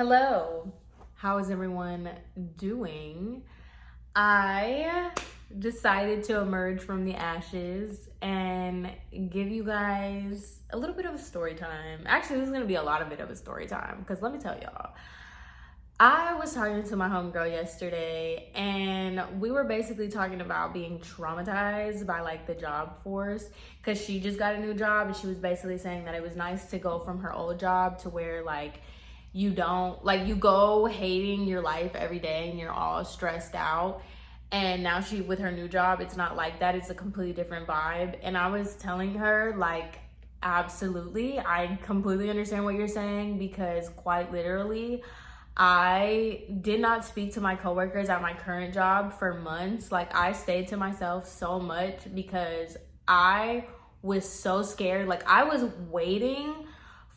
Hello, how is everyone doing? I decided to emerge from the ashes and give you guys a little bit of a story time. Actually, this is gonna be a lot of it of a story time because let me tell y'all, I was talking to my homegirl yesterday and we were basically talking about being traumatized by like the job force because she just got a new job and she was basically saying that it was nice to go from her old job to where like you don't like you go hating your life every day and you're all stressed out, and now she with her new job it's not like that. It's a completely different vibe. And I was telling her like, absolutely, I completely understand what you're saying because quite literally I did not speak to my coworkers at my current job for months. Like I stayed to myself so much because I was so scared. Like I was waiting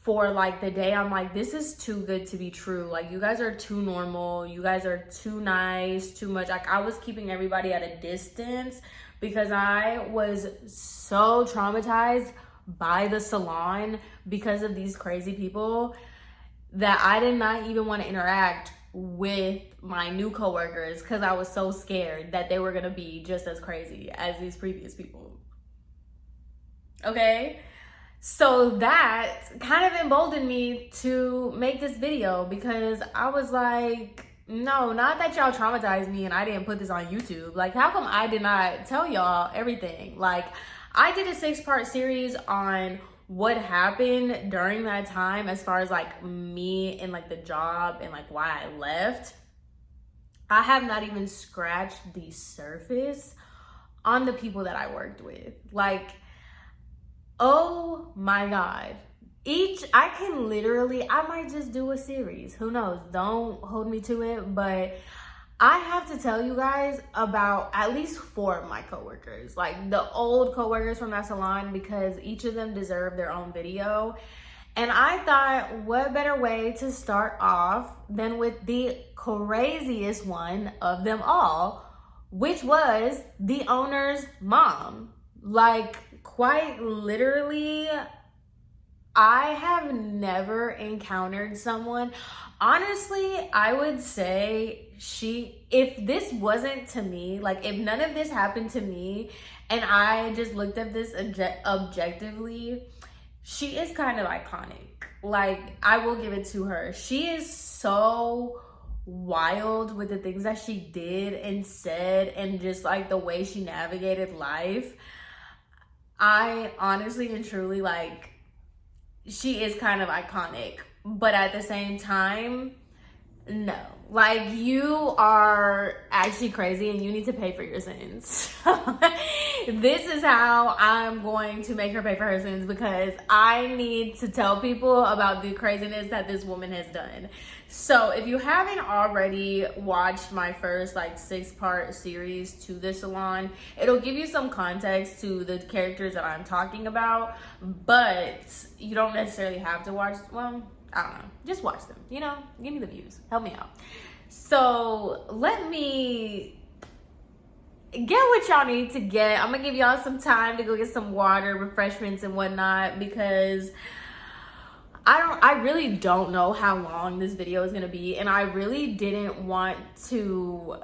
for like the day I'm like, this is too good to be true. Like you guys are too normal. You guys are too nice, too much. Like I was keeping everybody at a distance because I was so traumatized by the salon because of these crazy people that I did not even want to interact with my new coworkers because I was so scared that they were gonna be just as crazy as these previous people. Okay? So that kind of emboldened me to make this video because I was like, no, not that y'all traumatized me and I didn't put this on YouTube. Like, how come I did not tell y'all everything? Like, I did a 6-part series on what happened during that time as far as like me and like the job and like why I left. I have not even scratched the surface on the people that I worked with. Like, oh my God. I might just do a series. Who knows? Don't hold me to it. But I have to tell you guys about at least 4 of my coworkers. Like the old coworkers from that salon because each of them deserve their own video. And I thought, what better way to start off than with the craziest one of them all, which was the owner's mom. Like, quite literally, I have never encountered someone. Honestly, I would say if this wasn't to me, like if none of this happened to me and I just looked at this objectively, she is kind of iconic. Like, I will give it to her. She is so wild with the things that she did and said and just like the way she navigated life. I honestly and truly like, she is kind of iconic, but at the same time, no. Like, you are actually crazy and you need to pay for your sins. This is how I'm going to make her pay for her sins because I need to tell people about the craziness that this woman has done. So if you haven't already watched my first like 6-part series to the salon, it'll give you some context to the characters that I'm talking about, but you don't necessarily have to watch, well, I don't know, just watch them, you know, give me the views, help me out. So let me get what y'all need to get. I'm gonna give y'all some time to go get some water, refreshments and whatnot because I really don't know how long this video is gonna be, and I really didn't want to.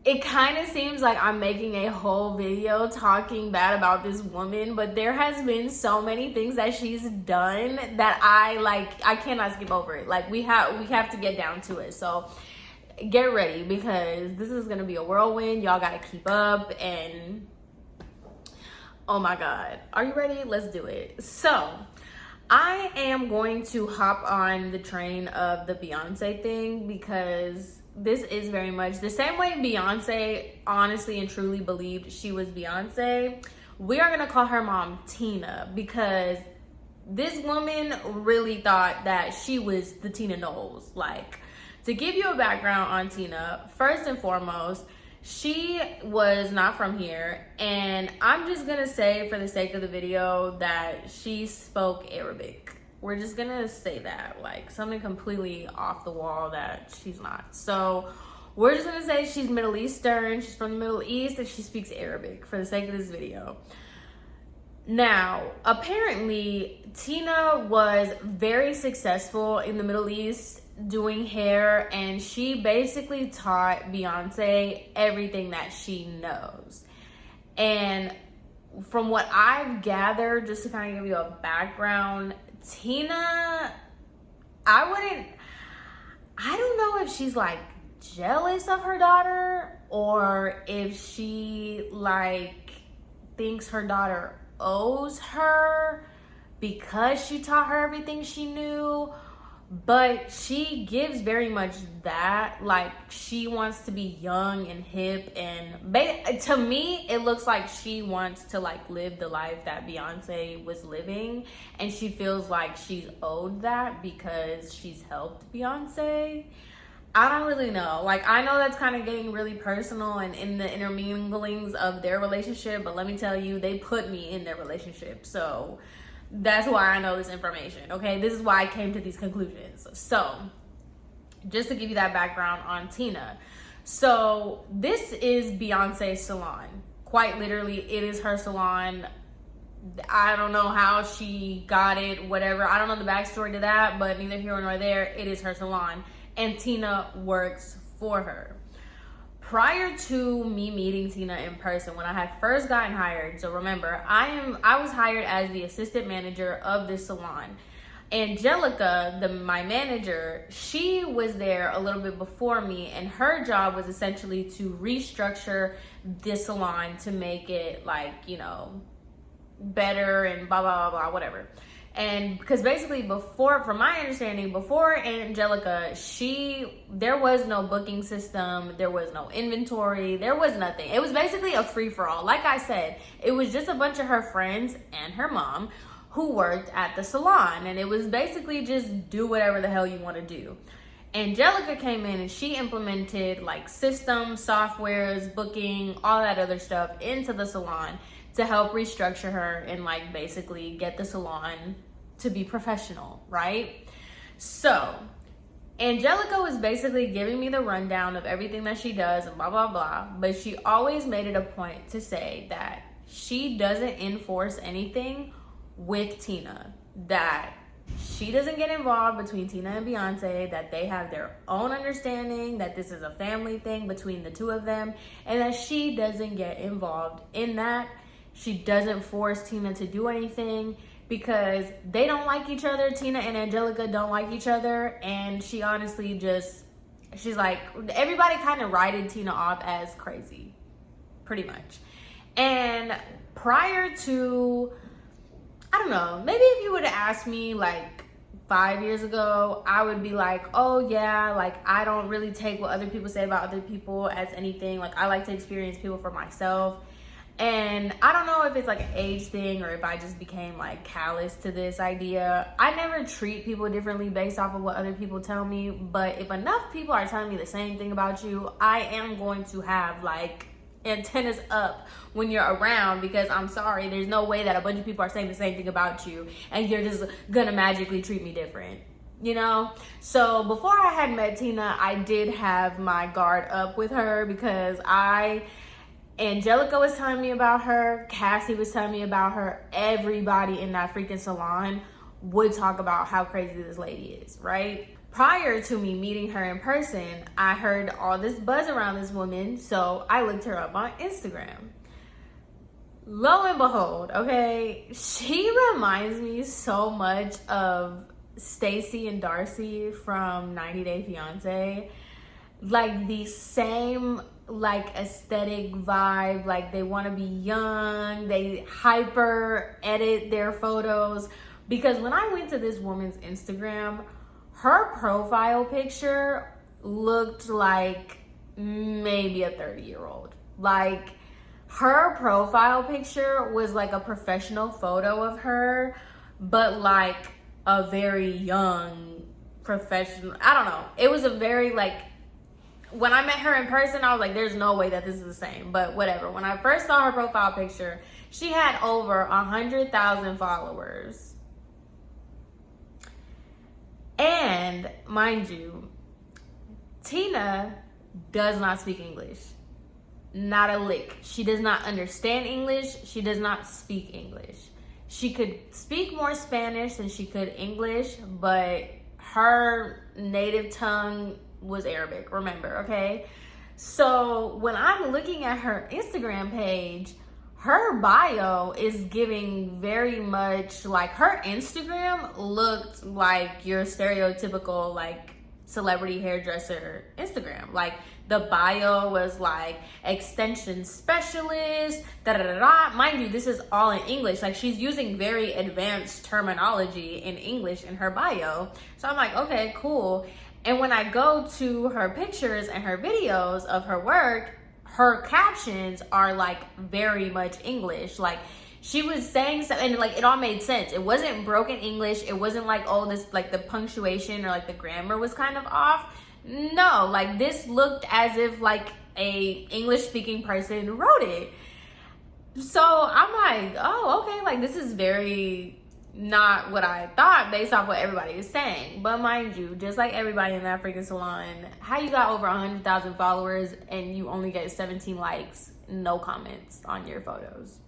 It kind of seems like I'm making a whole video talking bad about this woman, but there has been so many things that she's done that I cannot skip over it. Like we have to get down to it. So get ready because this is gonna be a whirlwind. Y'all gotta keep up, and oh my God, are you ready? Let's do it. So I am going to hop on the train of the Beyonce thing because this is very much the same way Beyonce honestly and truly believed she was Beyonce. We are gonna call her mom Tina because this woman really thought that she was the Tina Knowles. Like, to give you a background on Tina, first and foremost, she was not from here, and I'm just gonna say for the sake of the video that she spoke Arabic. We're just gonna say that, like something completely off the wall that she's not. So we're just gonna say she's Middle Eastern, she's from the Middle East, and she speaks Arabic for the sake of this video. Now, apparently, Tina was very successful in the Middle East doing hair, and she basically taught Beyonce everything that she knows. And from what I've gathered, just to kind of give you a background, Tina, I don't know if she's like jealous of her daughter, or if she like thinks her daughter owes her because she taught her everything she knew. But she gives very much that, like, she wants to be young and hip, and to me it looks like she wants to like live the life that Beyonce was living, and she feels like she's owed that because she's helped Beyonce. I don't really know. Like, I know that's kind of getting really personal and in the interminglings of their relationship, but let me tell you, they put me in their relationship, so that's why I know this information, okay? This is why I came to these conclusions. So, just to give you that background on Tina. So, this is Beyonce's salon. Quite literally, it is her salon. I don't know how she got it, whatever. I don't know the backstory to that, but neither here nor there, it is her salon. And Tina works for her. Prior to me meeting Tina in person, when I had first gotten hired, so remember, I was hired as the assistant manager of this salon. Angelica, my manager, she was there a little bit before me, and her job was essentially to restructure this salon to make it like, you know, better and blah, blah, blah, blah, whatever. And because basically from my understanding, before Angelica, there was no booking system, there was no inventory, there was nothing. It was basically a free-for-all. Like I said, it was just a bunch of her friends and her mom who worked at the salon. And it was basically just do whatever the hell you want to do. Angelica came in and she implemented like systems, softwares, booking, all that other stuff into the salon to help restructure her and like basically get the salon to be professional, right? So Angelica was basically giving me the rundown of everything that she does and blah, blah, blah. But she always made it a point to say that she doesn't enforce anything with Tina, that she doesn't get involved between Tina and Beyonce, that they have their own understanding, that this is a family thing between the two of them, and that she doesn't get involved in that. She doesn't force Tina to do anything because they don't like each other. Tina and Angelica don't like each other, and she honestly she's like, everybody kind of writed Tina off as crazy, pretty much. And prior to, I don't know, maybe if you would have asked me like 5 years ago, I would be like, oh yeah, like I don't really take what other people say about other people as anything. Like I like to experience people for myself. And I don't know if it's like an age thing or if I just became like callous to this idea. I never treat people differently based off of what other people tell me. But if enough people are telling me the same thing about you, I am going to have like antennas up when you're around, because I'm sorry, there's no way that a bunch of people are saying the same thing about you and you're just gonna magically treat me different, you know? So before I had met Tina, I did have my guard up with her because Angelica was telling me about her, Cassie was telling me about her, everybody in that freaking salon would talk about how crazy this lady is, right? Prior to me meeting her in person, I heard all this buzz around this woman, so I looked her up on Instagram. Lo and behold, okay, she reminds me so much of Stacy and Darcy from 90 Day Fiancé. Like the same like aesthetic vibe, like they want to be young, they hyper edit their photos. Because when I went to this woman's Instagram, her profile picture looked like maybe a 30-year-old. Like her profile picture was like a professional photo of her, but like a very young professional. I don't know. It was a very like, when I met her in person, I was like, there's no way that this is the same, but whatever. When I first saw her profile picture, she had over 100,000 followers. And mind you, Tina does not speak English. Not a lick. She does not understand English. She does not speak English. She could speak more Spanish than she could English, but her native tongue was Arabic, remember, okay? So when I'm looking at her Instagram page, her bio is giving very much like, her Instagram looked like your stereotypical like celebrity hairdresser Instagram. Like the bio was like extension specialist, da da da da. Mind you, this is all in English. Like she's using very advanced terminology in English in her bio. So I'm like, okay, cool. And when I go to her pictures and her videos of her work, her captions are like very much English. Like she was saying something and like it all made sense. It wasn't broken English. It wasn't like, oh, this like the punctuation or like the grammar was kind of off. No, like this looked as if like a English speaking person wrote it. So I'm like, oh, okay, like this is very not what I thought based off what everybody is saying. But mind you, just like everybody in that freaking salon, how you got over 100,000 followers and you only get 17 likes, no comments on your photos?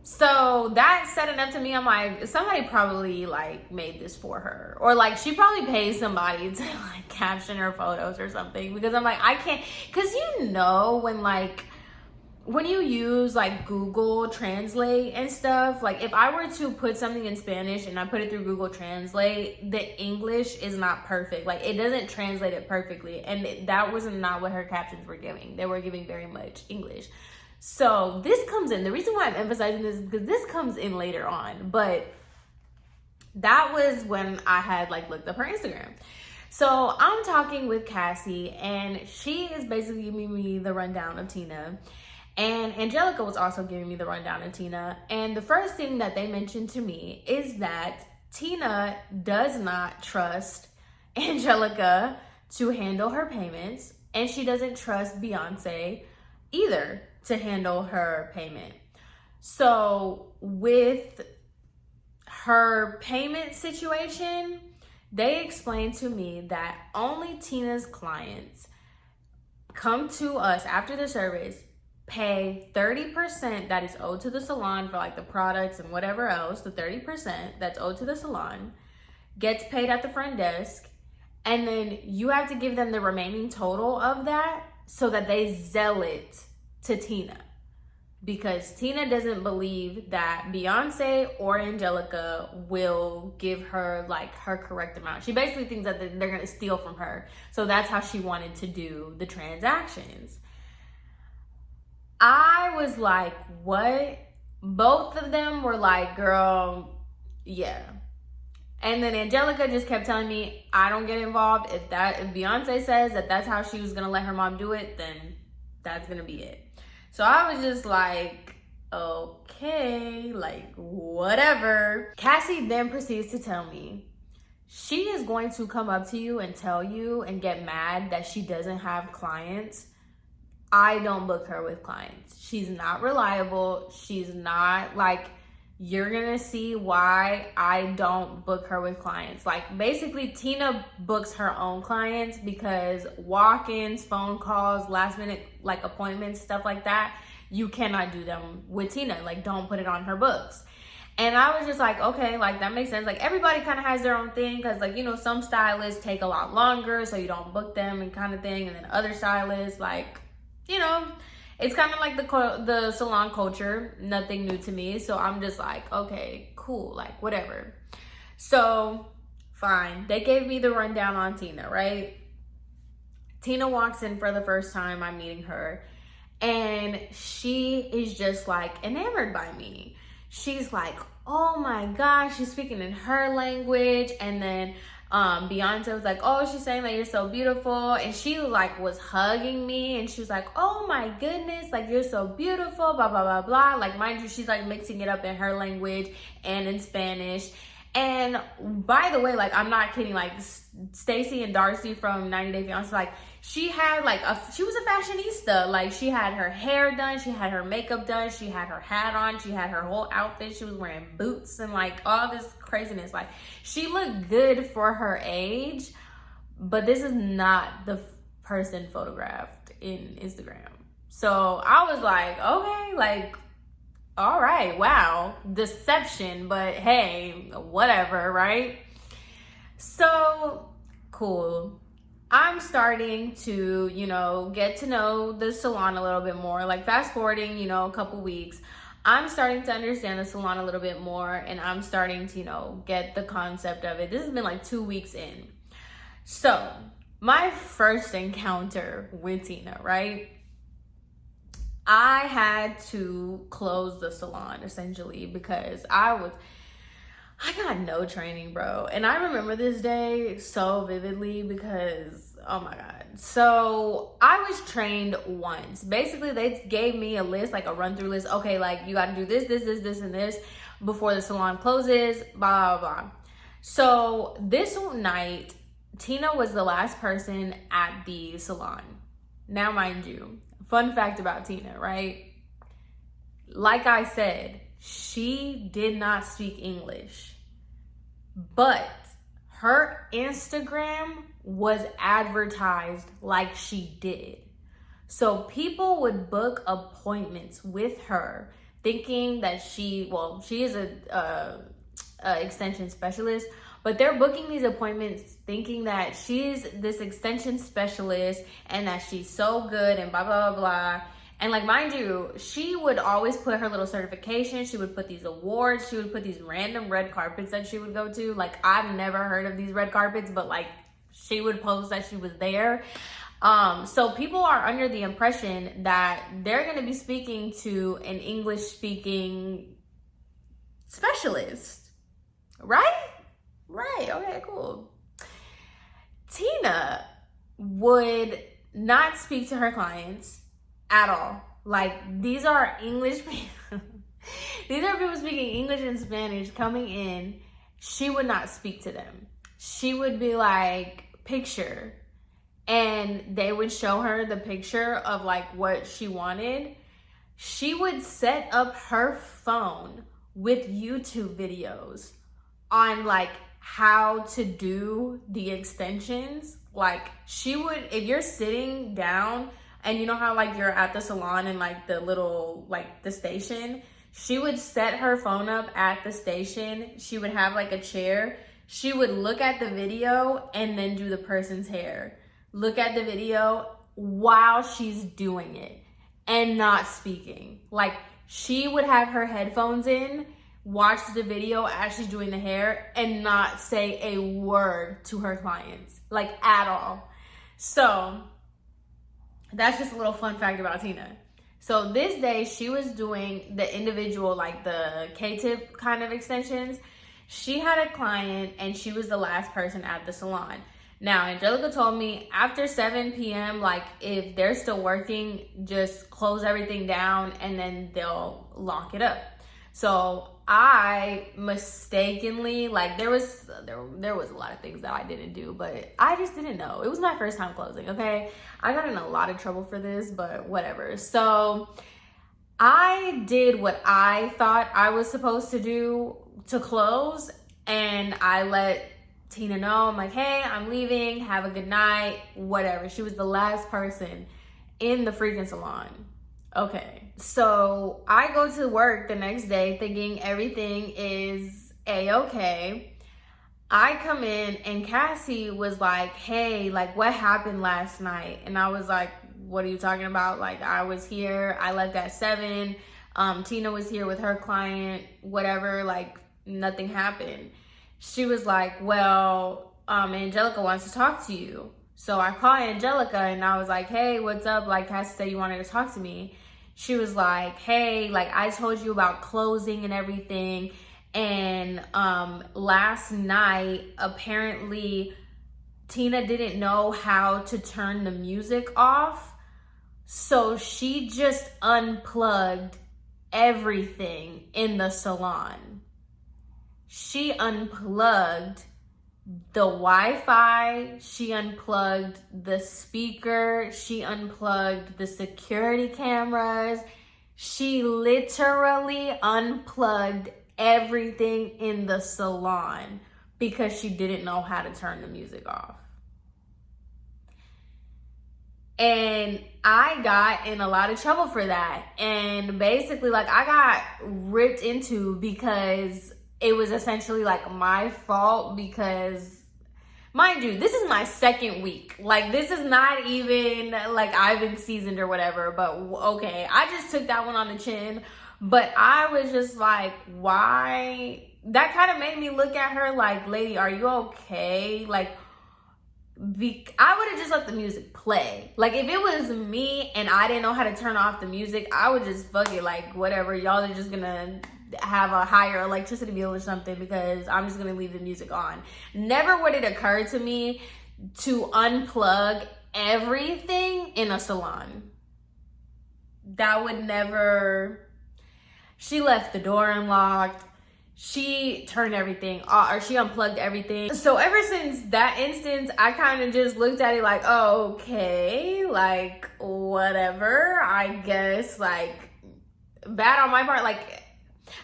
So that set it up to me. I'm like, somebody probably like made this for her, or like she probably paid somebody to like caption her photos or something, because I'm like, I can't, because you know when you use like Google Translate and stuff, like if I were to put something in Spanish and I put it through Google Translate, the English is not perfect. Like it doesn't translate it perfectly. And that was not what her captions were giving. They were giving very much English. So this comes in. The reason why I'm emphasizing this is because this comes in later on. But that was when I had like looked up her Instagram. So I'm talking with Cassie and she is basically giving me the rundown of Tina. And Angelica was also giving me the rundown of Tina. And the first thing that they mentioned to me is that Tina does not trust Angelica to handle her payments. And she doesn't trust Beyonce either to handle her payment. So with her payment situation, they explained to me that only Tina's clients come to us after the service, pay 30% that is owed to the salon for like the products and whatever else. The 30% that's owed to the salon gets paid at the front desk, and then you have to give them the remaining total of that so that they sell it to Tina, because Tina doesn't believe that Beyonce or Angelica will give her like her correct amount. She basically thinks that they're gonna steal from her. So that's how she wanted to do the transactions. I was like, what? Both of them were like, girl, yeah. And then Angelica just kept telling me, I don't get involved. If Beyonce says that that's how she was gonna let her mom do it, then that's gonna be it. So I was just like, okay, like whatever. Cassie then proceeds to tell me she is going to come up to you and tell you and get mad that she doesn't have clients. I don't book her with clients. She's not reliable. She's not like, you're gonna see why I don't book her with clients. Like basically Tina books her own clients because walk-ins, phone calls, last minute like appointments, stuff like that, you cannot do them with Tina. Like don't put it on her books. And I was just like, okay, like that makes sense. Like everybody kind of has their own thing, because like, you know, some stylists take a lot longer so you don't book them and kind of thing. And then other stylists, like, you know, it's kind of like the salon culture, nothing new to me. So I'm just like, okay, cool, like whatever. So fine, they gave me the rundown on Tina, right? Tina walks in for the first time, I'm meeting her, and she is just like enamored by me. She's like, oh my gosh, she's speaking in her language. And then Beyonce was like, oh, she's saying that you're so beautiful. And she like was hugging me and she was like, oh my goodness, like you're so beautiful, blah, blah, blah, blah. Like mind you, she's like mixing it up in her language and in Spanish. And by the way, like I'm not kidding, like Stacy and Darcy from 90 Day Fiancé, like she had like she was a fashionista. Like she had her hair done, she had her makeup done, she had her hat on, she had her whole outfit, she was wearing boots and like all this craziness. Like she looked good for her age, but this is not the person photographed in Instagram. So I was like, okay, like All right, wow, deception, but hey, whatever, right? So cool. I'm starting to, get to know the salon a little bit more. Like fast forwarding, a couple weeks, I'm starting to understand the salon a little bit more, and I'm starting to, get the concept of it. This has been like 2 weeks in. So my first encounter with Tina, right? I had to close the salon essentially because I got no training, bro. And I remember this day so vividly because, oh my God. So I was trained once. Basically, they gave me a list, like a run through list. Okay, like you got to do this, and this before the salon closes, blah, blah, blah. So this night, Tina was the last person at the salon. Now, mind you, fun fact about Tina, right? Like I said, she did not speak English, but her Instagram was advertised like she did. So people would book appointments with her thinking that she is a extension specialist, but they're booking these appointments thinking that she's this extension specialist and that she's so good and blah, blah, blah, blah. And like, mind you, she would always put her little certification. She would put these awards. She would put these random red carpets that she would go to. Like, I've never heard of these red carpets, but like she would post that she was there. So people are under the impression that they're going to be speaking to an English speaking specialist, right? Right. Okay, cool. Tina would not speak to her clients at all. Like, these are English people. These are people speaking English and Spanish coming in. She would not speak to them. She would be like, picture. And they would show her the picture of like what she wanted. She would set up her phone with YouTube videos on like how to do the extensions. Like, she would, if you're sitting down and you know how like you're at the salon and like the little, like the station, she would set her phone up at the station. She would have like a chair. She would look at the video and then do the person's hair. Look at the video while she's doing it and not speaking. Like, she would have her headphones in, watch the video as she's doing the hair, and not say a word to her clients, like at all. So that's just a little fun fact about Tina. So this day she was doing the individual, like the K-tip kind of extensions. She had a client and she was the last person at the salon. Now, Angelica told me after 7 p.m., like if they're still working, just close everything down and then they'll lock it up. So I mistakenly, like there was a lot of things that I didn't do, but I just didn't know. It was my first time closing, okay? I got in a lot of trouble for this, but whatever. So I did what I thought I was supposed to do to close, and I let Tina know. I'm like, hey, I'm leaving. Have a good night, whatever. She was the last person in the freaking salon. Okay, so I go to work the next day thinking everything is A-okay. I come in and Cassie was like, hey, like what happened last night? And I was like, what are you talking about? Like, I was here, I left at 7. Tina was here with her client, whatever, like nothing happened. She was like, well, Angelica wants to talk to you. So I call Angelica and I was like, hey, what's up? Like, Cassie said you wanted to talk to me. She was like, hey, like I told you about closing and everything. And last night, apparently Tina didn't know how to turn the music off. So she just unplugged everything in the salon. She unplugged the Wi-Fi, she unplugged the speaker, she unplugged the security cameras. She literally unplugged everything in the salon because she didn't know how to turn the music off. And I got in a lot of trouble for that. And basically, like, I got ripped into because it was essentially like my fault because, mind you, this is my second week. Like, this is not even like I've been seasoned or whatever, but okay, I just took that one on the chin. But I was just like, why? That kind of made me look at her like, lady, are you okay? Like, I would have just let the music play. Like, if it was me and I didn't know how to turn off the music, I would just fuck it, like, whatever. Y'all are just gonna have a higher electricity bill or something because I'm just gonna leave the music on. Never would it occur to me to unplug everything in a salon. That would never. She left the door unlocked. She turned everything off, or she unplugged everything. So ever since that instance, I kind of just looked at it like, oh, okay, like, whatever, I guess, like, bad on my part. Like,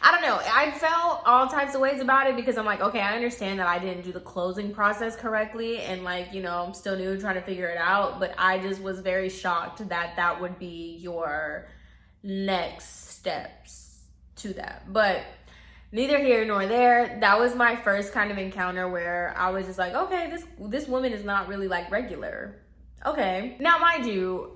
I don't know. I felt all types of ways about it because I'm like, okay, I understand that I didn't do the closing process correctly. And like, you know, I'm still new trying to figure it out. But I just was very shocked that that would be your next steps to that. But neither here nor there. That was my first kind of encounter where I was just like, okay, this woman is not really like regular. Okay. Now, mind you,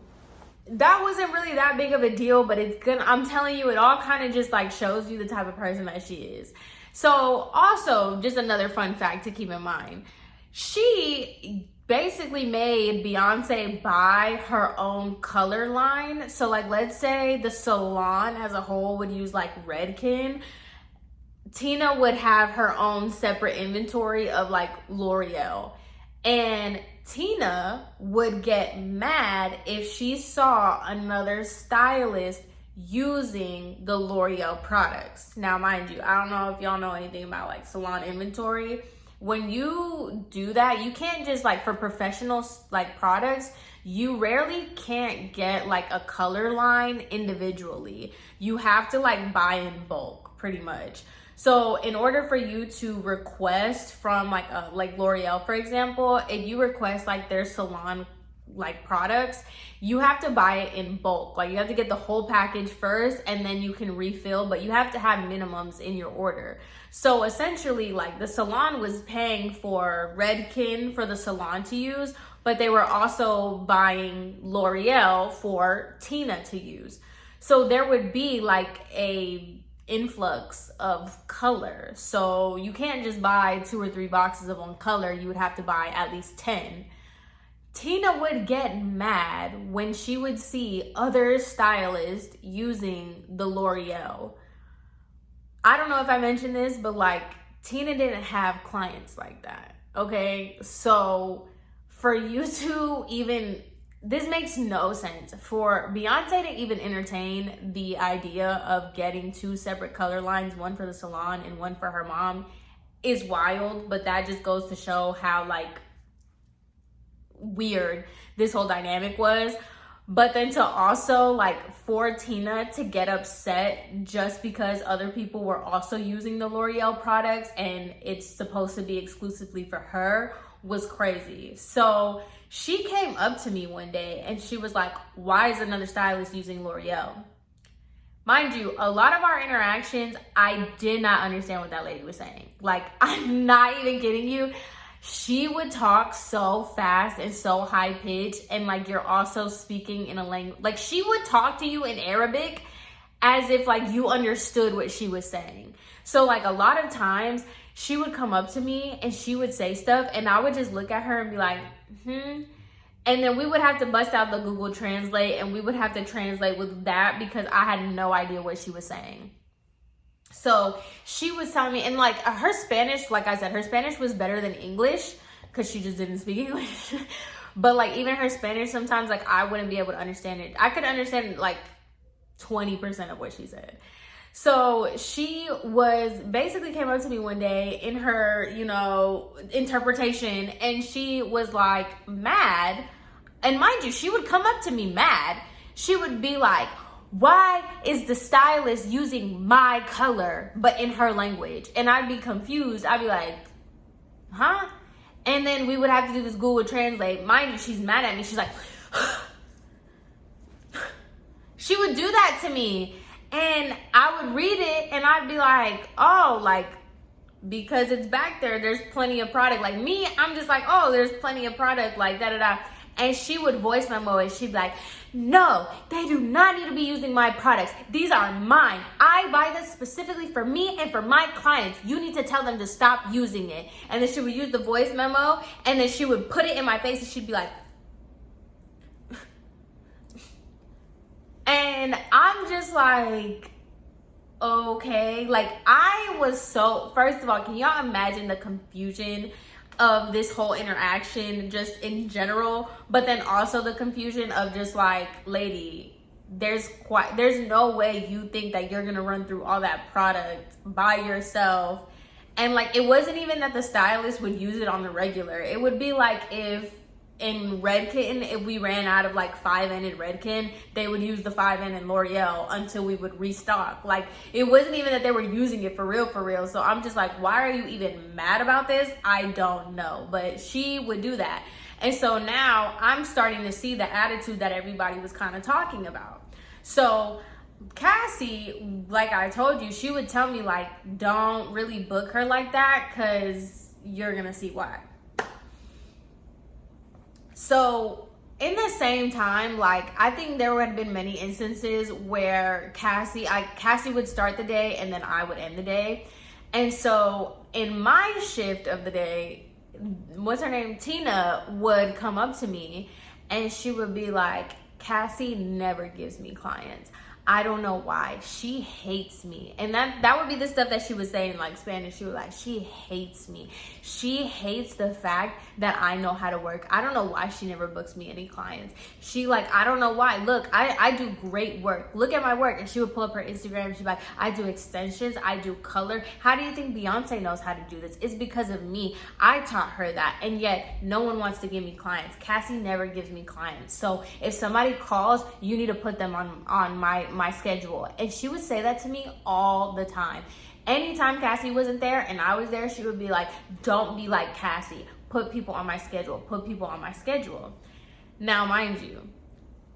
that wasn't really that big of a deal, but I'm telling you, it all kind of just like shows you the type of person that she is. So also, just another fun fact to keep in mind, she basically made Beyonce buy her own color line. So like, let's say the salon as a whole would use like Rican. Tina would have her own separate inventory of like L'Oreal. And Tina would get mad if she saw another stylist using the L'Oreal products. Now, mind you, I don't know if y'all know anything about like salon inventory. When you do that, you can't just like, for professional like products, you rarely can't get like a color line individually. You have to like buy in bulk pretty much. So in order for you to request from like L'Oreal, for example, if you request like their salon like products, you have to buy it in bulk. Like, you have to get the whole package first and then you can refill, but you have to have minimums in your order. So essentially, like, the salon was paying for Rican for the salon to use, but they were also buying L'Oreal for Tina to use. So there would be like a influx of color. So you can't just buy 2 or 3 boxes of one color. You would have to buy at least 10. Tina would get mad when she would see other stylists using the L'Oreal. I don't know if I mentioned this, but like, Tina didn't have clients like that. Okay, so for you to even, this makes no sense. For Beyonce to even entertain the idea of getting 2 separate color lines, one for the salon and one for her mom, is wild. But that just goes to show how like weird this whole dynamic was. But then to also like, for Tina to get upset just because other people were also using the L'Oreal products and it's supposed to be exclusively for her was crazy. So she came up to me one day and she was like, why is another stylist using L'Oreal? Mind you, a lot of our interactions, I did not understand what that lady was saying. Like, I'm not even kidding you. She would talk so fast and so high pitched, and like, you're also speaking in a language, like, she would talk to you in Arabic as if like you understood what she was saying. So like, a lot of times she would come up to me and she would say stuff and I would just look at her and be like, and then we would have to bust out the Google Translate and we would have to translate with that because I had no idea what she was saying. So she was telling me, and like, her Spanish, like I said, her Spanish was better than English because she just didn't speak English. But like, even her Spanish, sometimes like, I wouldn't be able to understand it. I could understand like 20% of what she said. So she was basically came up to me one day in her, you know, interpretation, and she was like mad. And mind you, she would come up to me mad. She would be like, why is the stylist using my color, but in her language? And I'd be confused. I'd be like, huh? And then we would have to do this Google Translate. Mind you, she's mad at me. She's like, She would do that to me. And I would read it and I'd be like, oh, like, because it's back there, there's plenty of product. Like me, I'm just like, oh, there's plenty of product, like da-da-da. And she would voice memo and she'd be like, no, they do not need to be using my products. These are mine. I buy this specifically for me and for my clients. You need to tell them to stop using it. And then she would use the voice memo and then she would put it in my face and she'd be like, and I'm just like, okay. Like, I was so, first of all, can y'all imagine the confusion of this whole interaction just in general, but then also the confusion of just like, lady, there's no way you think that you're gonna run through all that product by yourself. And like, it wasn't even that the stylist would use it on the regular. It would be like if in Redken, if we ran out of like 5N in Redken, they would use the 5N in L'Oreal until we would restock. Like, it wasn't even that they were using it for real. So I'm just like, why are you even mad about this? I don't know. But she would do that. And so now I'm starting to see the attitude that everybody was kind of talking about. So Cassie, like I told you, she would tell me like, don't really book her like that because you're gonna see why. So in the same time, like, I think there would have been many instances where Cassie would start the day and then I would end the day. And so in my shift of the day, what's her name? Tina would come up to me and she would be like, Cassie never gives me clients. I don't know why. She hates me. And that would be the stuff that she was saying in like Spanish. She was like, she hates me. She hates the fact that I know how to work. I don't know why she never books me any clients. She like, I don't know why. Look, I do great work. Look at my work. And she would pull up her Instagram. She'd be like, I do extensions. I do color. How do you think Beyonce knows how to do this? It's because of me. I taught her that. And yet no one wants to give me clients. Cassie never gives me clients. So if somebody calls, you need to put them on my schedule. And she would say that to me all the time. Anytime Cassie wasn't there and I was there, she would be like, don't be like Cassie. Put people on my schedule. Put people on my schedule. Now, mind you,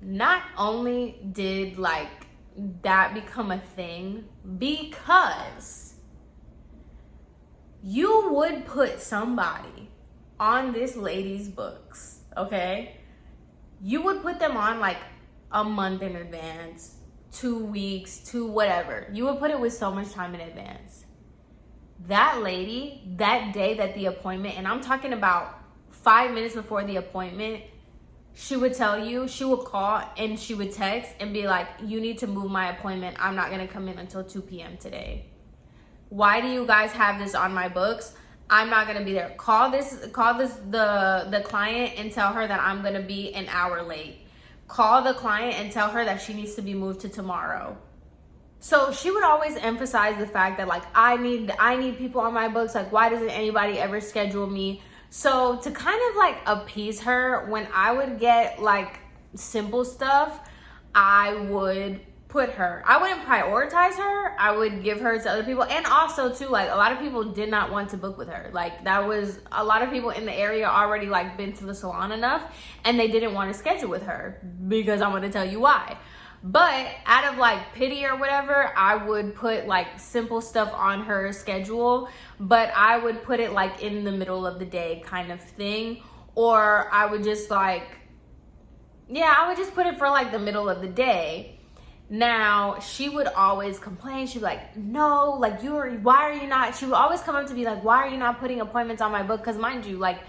not only did like that become a thing, because you would put somebody on this lady's books, okay? You would put them on like a month in advance, 2 weeks, to whatever. You would put it with so much time in advance. That lady, that day that the appointment, and I'm talking about 5 minutes before the appointment, she would tell you, she would call and she would text and be like, you need to move my appointment. I'm not gonna come in until 2 p.m. today. Why do you guys have this on my books? I'm not gonna be there. Call the client and tell her that I'm gonna be an hour late. Call the client and tell her that she needs to be moved to tomorrow. So she would always emphasize the fact that like, I need people on my books. Like, why doesn't anybody ever schedule me? So to kind of like appease her, when I would get like simple stuff, I wouldn't prioritize her. I would give her to other people. And also too, like, a lot of people did not want to book with her. Like, that was a lot of people in the area already like been to the salon enough and they didn't want to schedule with her, because I'm going to tell you why. But out of like pity or whatever, I would put like simple stuff on her schedule, but I would put it like in the middle of the day kind of thing. Or I would just like, I would just put it for like the middle of the day. Now, she would always complain. She'd be like, no, like, why are you not, she would always come up to me like, why are you not putting appointments on my book? Because mind you, like,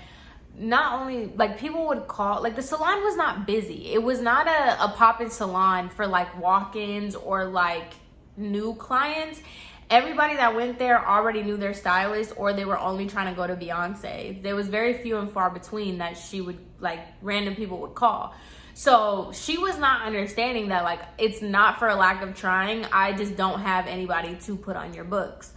not only, like, people would call, like, the salon was not busy. It was not a pop-in salon for, like, walk-ins or, like, new clients. Everybody that went there already knew their stylist, or they were only trying to go to Beyonce. There was very few and far between that she would, like, random people would call. So she was not understanding that, like, it's not for a lack of trying. I just don't have anybody to put on your books.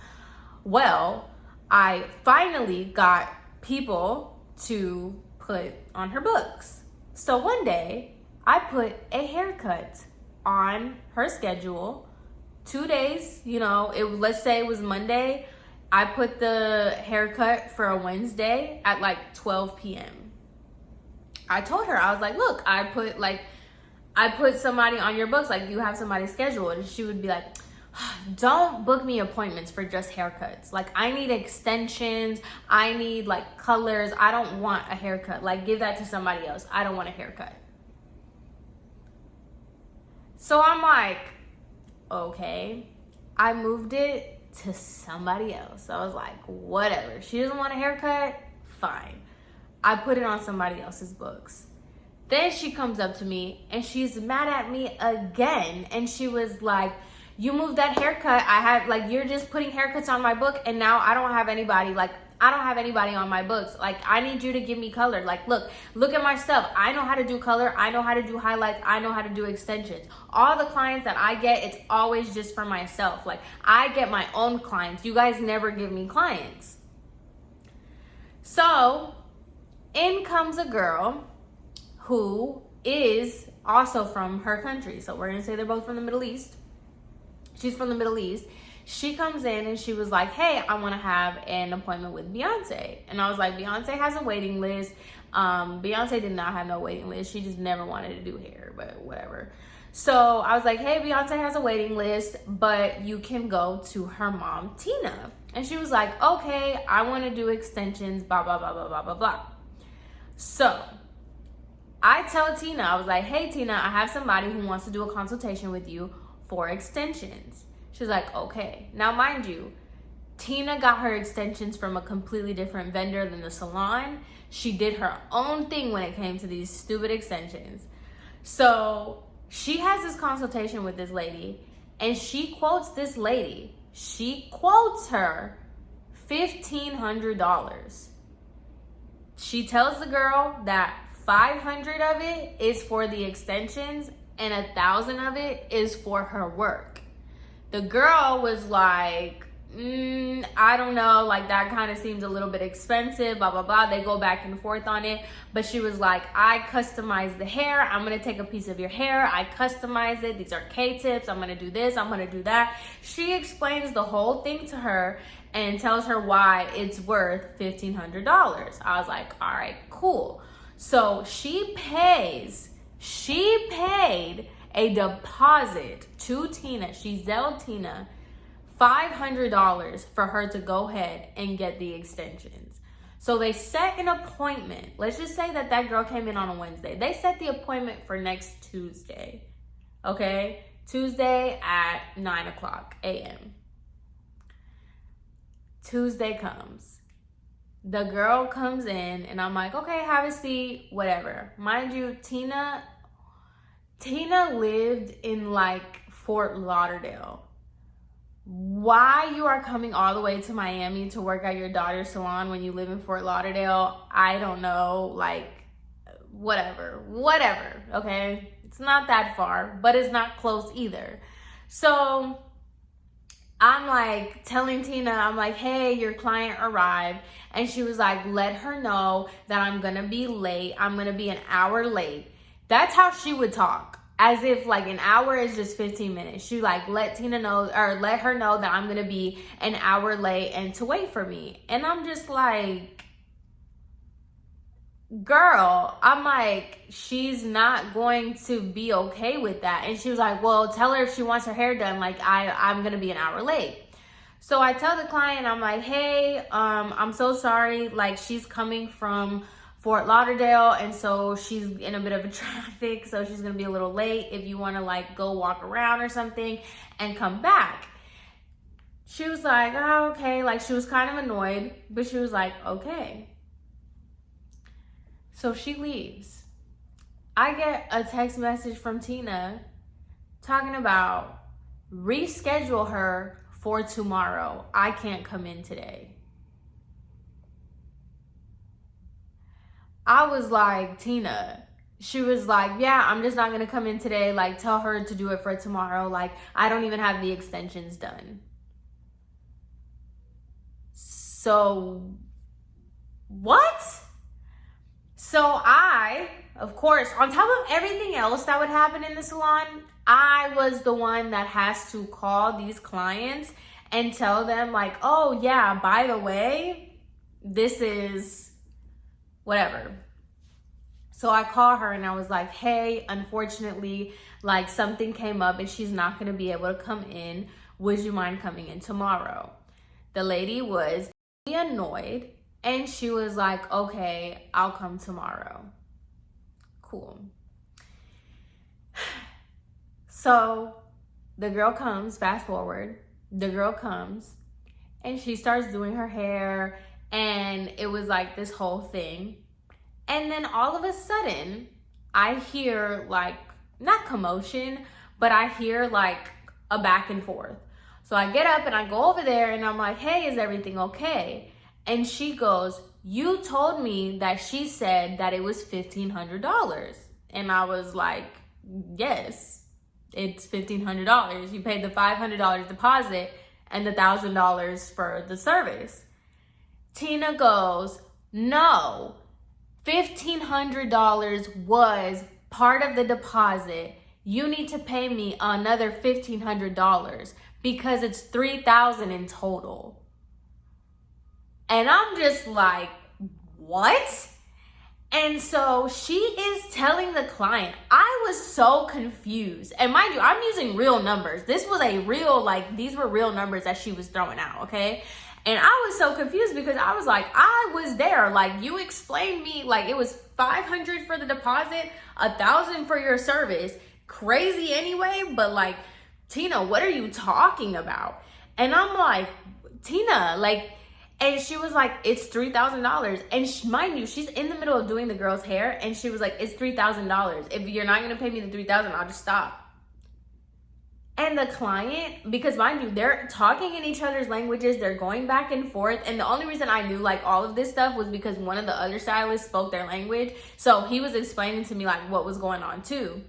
Well, I finally got people to put on her books. So one day I put a haircut on her schedule. 2 days, let's say it was Monday. I put the haircut for a Wednesday at like 12 p.m. I told her, I was like, look, I put like I put somebody on your books, like you have somebody scheduled, and she would be like, don't book me appointments for just haircuts. Like, I need extensions, I need like colors, I don't want a haircut. Like, give that to somebody else. I don't want a haircut. So I'm like, okay. I moved it to somebody else. I was like, whatever. She doesn't want a haircut, fine. I put it on somebody else's books. Then she comes up to me and she's mad at me again. And she was like, you moved that haircut. I had, like, you're just putting haircuts on my book, and now I don't have anybody. Like, I don't have anybody on my books. Like, I need you to give me color. Like, look at my stuff. I know how to do color. I know how to do highlights. I know how to do extensions. All the clients that I get, it's always just for myself. Like, I get my own clients. You guys never give me clients. So in comes a girl who is also from her country. So we're gonna say they're both from the Middle East. She's from the Middle East. She comes in and she was like, hey, I want to have an appointment with Beyonce. And I was like, Beyonce has a waiting list. Beyonce did not have no waiting list. She just never wanted to do hair, but whatever. So I was like, hey, Beyonce has a waiting list, but you can go to her mom, Tina. And she was like, okay, I want to do extensions, blah, blah, blah, blah, blah, blah, blah. So I tell Tina, I was like, hey, Tina, I have somebody who wants to do a consultation with you for extensions. She's like, okay. Now, mind you, Tina got her extensions from a completely different vendor than the salon. She did her own thing when it came to these stupid extensions. So she has this consultation with this lady, and she quotes this lady. She quotes her $1,500. She tells the girl that 500 of it is for the extensions and 1,000 of it is for her work. The girl was like, I don't know, like that kind of seems a little bit expensive, blah, blah, blah. They go back and forth on it. But she was like, I customize the hair. I'm going to take a piece of your hair. I customize it. These are K-tips. I'm going to do this. I'm going to do that. She explains the whole thing to her and tells her why it's worth $1,500. I was like, all right, cool. So she paid a deposit to Tina. She Zelled Tina $500 for her to go ahead and get the extensions. So they set an appointment. Let's just say that girl came in on a Wednesday. They set the appointment for next Tuesday. Okay? Tuesday at 9:00 a.m. Tuesday comes. The girl comes in and I'm like, okay, have a seat, whatever. Mind you, Tina lived in like Fort Lauderdale. Why you are coming all the way to Miami to work at your daughter's salon when you live in Fort Lauderdale, I don't know, like whatever, okay? It's not that far, but it's not close either. So I'm like telling Tina, I'm like, hey, your client arrived. And she was like, let her know that I'm gonna be late. I'm gonna be an hour late. That's how she would talk, as if like an hour is just 15 minutes. She like let her know that I'm gonna be an hour late and to wait for me. And I'm just like, girl, I'm like, she's not going to be okay with that. And she was like, well, tell her if she wants her hair done, like I'm gonna be an hour late. So I tell the client, I'm like, hey, I'm so sorry. Like, she's coming from Fort Lauderdale, and so she's in a bit of a traffic, so she's gonna be a little late. If you wanna like go walk around or something and come back. She was like, oh, okay. Like, she was kind of annoyed, but she was like, okay. So she leaves. I get a text message from Tina talking about reschedule her for tomorrow. I can't come in today. I was like, Tina. She was like, yeah, I'm just not gonna come in today. Like, tell her to do it for tomorrow. Like, I don't even have the extensions done. So, what? So I, of course, on top of everything else that would happen in the salon, I was the one that has to call these clients and tell them like, oh yeah, by the way, this is whatever. So I call her and I was like, hey, unfortunately, like something came up and she's not gonna be able to come in. Would you mind coming in tomorrow? The lady was annoyed and she was like, okay, I'll come tomorrow. Cool. So the girl comes, fast forward, the girl comes and she starts doing her hair and it was like this whole thing. And then all of a sudden, I hear like, not commotion, but I hear like a back and forth. So I get up and I go over there and I'm like, hey, is everything okay? And she goes, you told me that she said that it was $1,500. And I was like, yes, it's $1,500. You paid the $500 deposit and the $1,000 for the service. Tina goes, no. $1,500 was part of the deposit. You need to pay me another $1,500 because it's $3,000 in total. And I'm just like, what? And so she is telling the client, I was so confused. And mind you, I'm using real numbers. This was a real, like, these were real numbers that she was throwing out, okay? And I was so confused because I was like, I was there. Like, you explained me, like, it was $500 for the deposit, $1,000 for your service. Crazy anyway, but like, Tina, what are you talking about? And I'm like, Tina, like, and she was like, it's $3,000. And mind you, she's in the middle of doing the girl's hair. And she was like, it's $3,000. If you're not going to pay me the $3,000, I'll just stop. And the client, because mind you, they're talking in each other's languages, they're going back and forth. And the only reason I knew like all of this stuff was because one of the other stylists spoke their language. So he was explaining to me like what was going on too.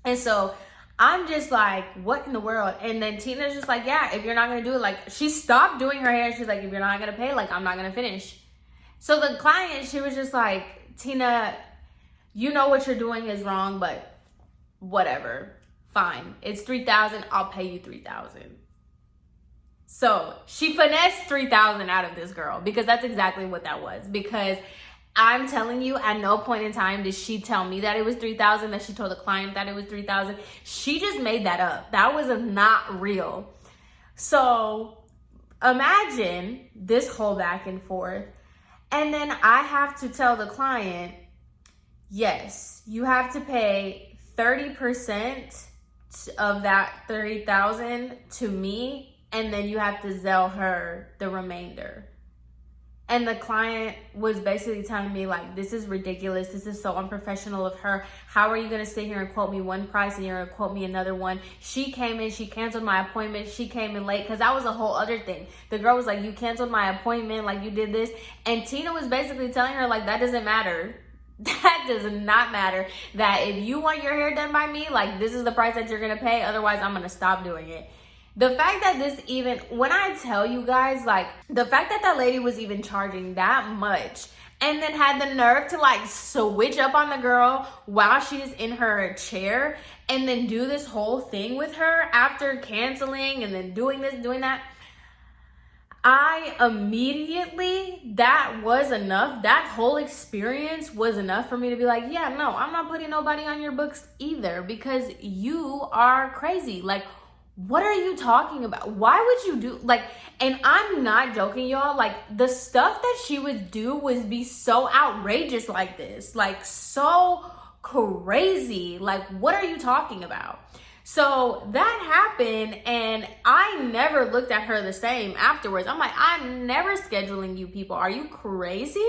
And so I'm just like, what in the world? And then Tina's just like, yeah, if you're not going to do it, like she stopped doing her hair. She's like, if you're not going to pay, like I'm not going to finish. So the client, she was just like, Tina, you know what you're doing is wrong, but whatever. Fine, it's $3,000, I'll pay you $3,000. So she finessed $3,000 out of this girl because that's exactly what that was. Because I'm telling you, at no point in time did she tell me that it was $3,000, that she told the client that it was $3,000. She just made that up. That was not real. So imagine this whole back and forth. And then I have to tell the client, yes, you have to pay 30% of that $30,000 to me, and then you have to Zelle her the remainder. And the client was basically telling me like, this is ridiculous, this is so unprofessional of her. How are you gonna sit here and quote me one price and you're gonna quote me another one? She came in, she canceled my appointment, she came in late, because that was a whole other thing. The girl was like, you canceled my appointment, like you did this. And Tina was basically telling her like, that doesn't matter. That does not matter. That if you want your hair done by me, like this is the price that you're gonna pay, otherwise I'm gonna stop doing it. The fact that this even, when I tell you guys, like the fact that that lady was even charging that much and then had the nerve to like switch up on the girl while she's in her chair and then do this whole thing with her after canceling and then doing this, doing that. I immediately, that was enough. That whole experience was enough for me to be like, yeah, no, I'm not putting nobody on your books either because you are crazy. Like, what are you talking about? Why would you do, like, and I'm not joking, y'all. Like, the stuff that she would do was be so outrageous like this. Like, so crazy. Like, what are you talking about? So that happened and I never looked at her the same afterwards. I'm like, I'm never scheduling you people. Are you crazy?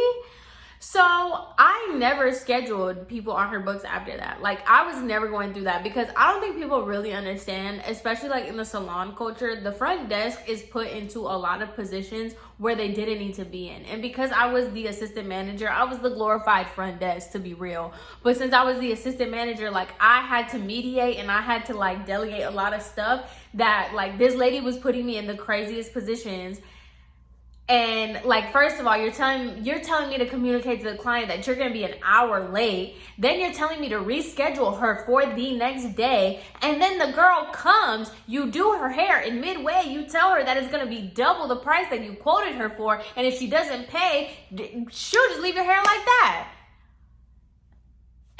So I never scheduled people on her books after that. Like I was never going through that because I don't think people really understand, especially like in the salon culture, the front desk is put into a lot of positions where they didn't need to be in. And because I was the assistant manager, I was the glorified front desk, to be real. But since I was the assistant manager, like I had to mediate and I had to like delegate a lot of stuff that like this lady was putting me in the craziest positions. And like, first of all, you're telling me to communicate to the client that you're going to be an hour late. Then you're telling me to reschedule her for the next day. And then the girl comes, you do her hair, and midway you tell her that it's going to be double the price that you quoted her for. And if she doesn't pay, she'll just leave your hair like that.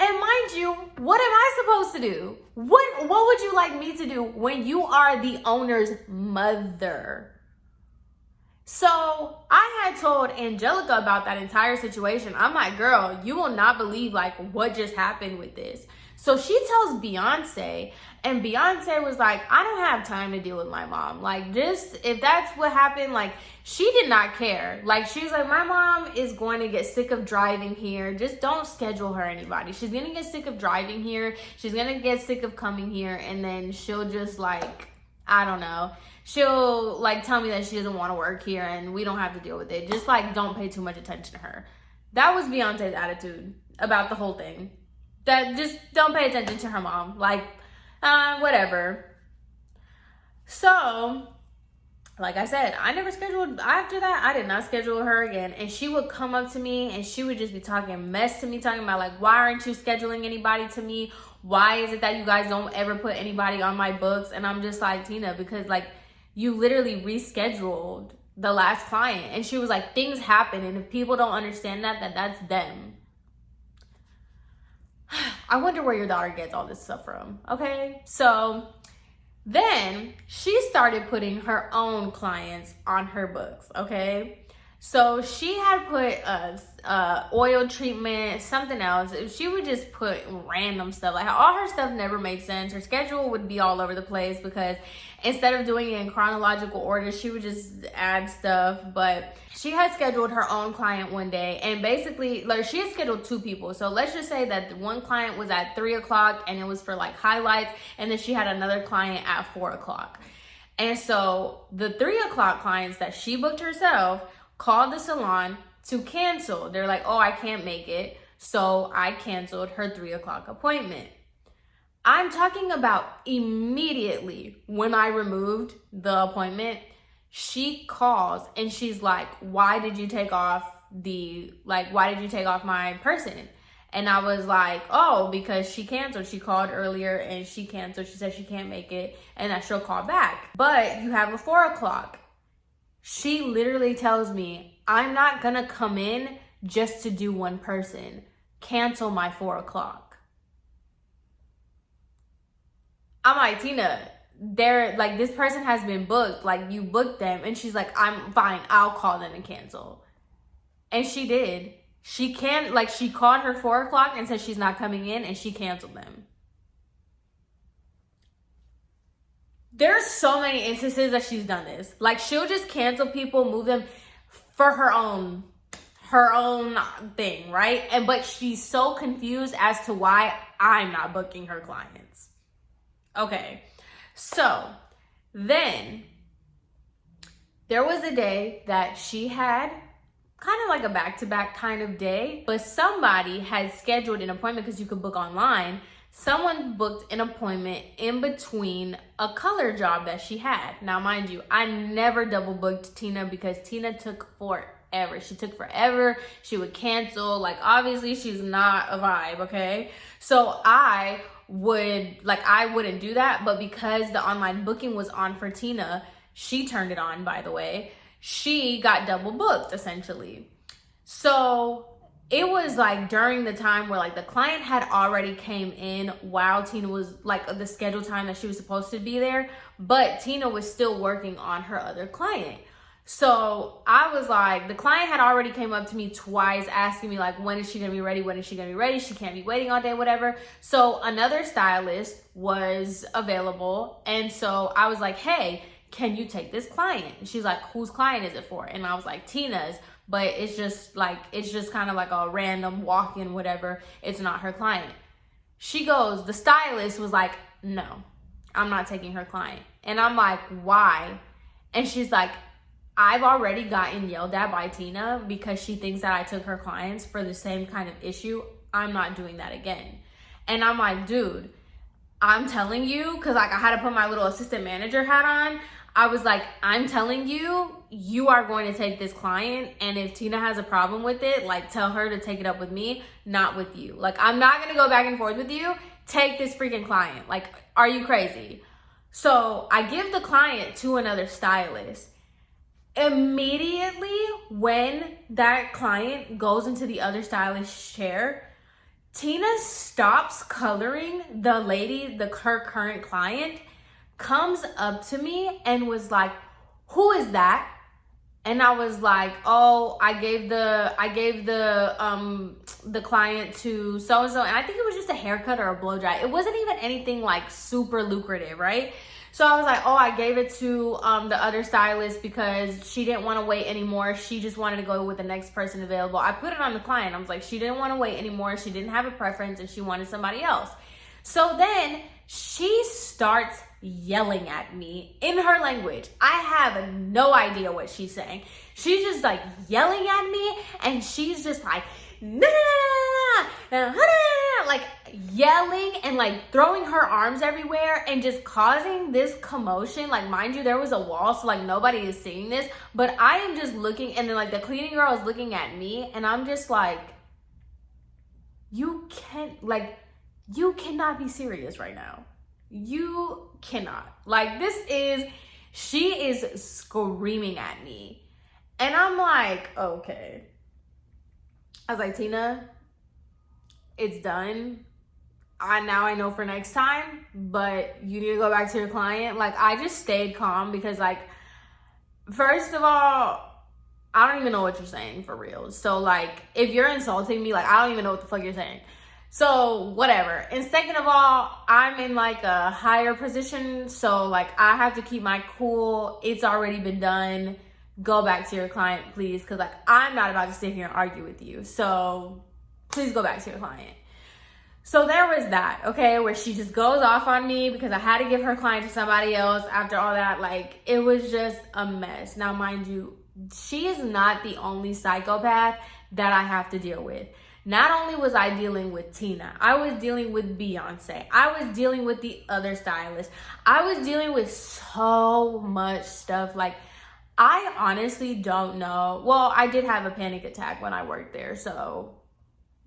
And mind you, what am I supposed to do? What would you like me to do when you are the owner's mother? So I had told Angelica about that entire situation. I'm like, girl, you will not believe like what just happened with this. So she tells Beyonce, and Beyonce was like, I don't have time to deal with my mom. Like, just, if that's what happened, like, she did not care. Like, she's like, my mom is going to get sick of driving here. Just don't schedule her anybody. She's going to get sick of driving here. She's going to get sick of coming here. And then she'll just like, I don't know. She'll like tell me that she doesn't want to work here and we don't have to deal with it. Just like, don't pay too much attention to her. That was Beyonce's attitude about the whole thing. That just don't pay attention to her mom. Like, whatever. So, like I said, I never scheduled, after that, I did not schedule her again. And she would come up to me and she would just be talking mess to me, talking about like, why aren't you scheduling anybody to me? Why is it that you guys don't ever put anybody on my books? And I'm just like, Tina, because like, you literally rescheduled the last client. And she was like, things happen. And if people don't understand that, that's them. I wonder where your daughter gets all this stuff from. Okay, so then she started putting her own clients on her books. Okay, so she had put oil treatment, something else. She would just put random stuff. Like, all her stuff never made sense. Her schedule would be all over the place because instead of doing it in chronological order, she would just add stuff. But she had scheduled her own client one day, and basically, like, she had scheduled two people. So let's just say that the one client was at 3 o'clock and it was for like highlights, and then she had another client at 4 o'clock. And so the 3 o'clock clients that she booked herself called the salon to cancel. They're like, oh, I can't make it. So I canceled her 3 o'clock appointment. I'm talking about immediately when I removed the appointment, she calls and she's like, why did you take off my person? And I was like, oh, because she canceled. She called earlier and she canceled. She said she can't make it and that she'll call back. But you have a 4 o'clock. She literally tells me, I'm not gonna come in just to do one person. Cancel my 4 o'clock. I'm like, Tina, they're like, this person has been booked. Like, you booked them. And she's like, I'm fine. I'll call them and cancel. And she did. She called her 4 o'clock and said she's not coming in, and she canceled them. There's so many instances that she's done this. Like, she'll just cancel people, move them for her own thing, right? But she's so confused as to why I'm not booking her clients. Okay, so then there was a day that she had kind of like a back-to-back kind of day, but somebody had scheduled an appointment because you could book online. Someone booked an appointment in between a color job that she had. Now, mind you, I never double booked Tina because Tina took forever. She took forever. She would cancel. Like, obviously, she's not a vibe, okay? So I wouldn't do that, but because the online booking was on for Tina, she turned it on, by the way, she got double booked essentially. So it was like during the time where like the client had already came in while Tina was like the scheduled time that she was supposed to be there, but Tina was still working on her other client. So I was like, the client had already came up to me twice asking me like, when is she gonna be ready? When is she gonna be ready? She can't be waiting all day, whatever. So another stylist was available. And so I was like, hey, can you take this client? And she's like, whose client is it for? And I was like, Tina's, but it's just kind of like a random walk-in, whatever. It's not her client. She goes, the stylist was like, no, I'm not taking her client. And I'm like, why? And she's like, I've already gotten yelled at by Tina because she thinks that I took her clients for the same kind of issue. I'm not doing that again. And I'm like, dude, I'm telling you, because like I had to put my little assistant manager hat on. I was like, I'm telling you, you are going to take this client. And if Tina has a problem with it, like tell her to take it up with me, not with you. Like, I'm not going to go back and forth with you. Take this freaking client. Like, are you crazy? So I give the client to another stylist. Immediately when that client goes into the other stylist's chair, Tina stops coloring. The lady, her current client, comes up to me and was like, "Who is that?" And I was like, "Oh, I gave the client to so and so," and I think it was just a haircut or a blow dry. It wasn't even anything like super lucrative, right? So I was like, "Oh, I gave it to the other stylist because she didn't want to wait anymore. She just wanted to go with the next person available." I put it on the client. I was like, she didn't want to wait anymore. She didn't have a preference and she wanted somebody else. So then she starts yelling at me in her language. I have no idea what she's saying. She's just like yelling at me, and she's just like, "Nah, like yelling and like throwing her arms everywhere and just causing this commotion. Like, mind you, there was a wall, so like nobody is seeing this, but I am just looking, and then like the cleaning girl is looking at me, and I'm just like, you cannot be serious right now. You cannot. Like, she is screaming at me. And I'm like, okay. I was like, "Tina, it's done. Now I know for next time, but you need to go back to your client." Like, I just stayed calm because, like, first of all, I don't even know what you're saying for real. So, like, if you're insulting me, like, I don't even know what the fuck you're saying. So whatever. And second of all, I'm in like a higher position, so like I have to keep my cool. It's already been done. Go back to your client, please, because like I'm not about to sit here and argue with you. So please go back to your client. So there was that, okay, where she just goes off on me because I had to give her client to somebody else after all that. Like, it was just a mess. Now, mind you, she is not the only psychopath that I have to deal with. Not only was I dealing with Tina, I was dealing with Beyonce. I was dealing with the other stylist. I was dealing with so much stuff. Like, I honestly don't know. Well, I did have a panic attack when I worked there. So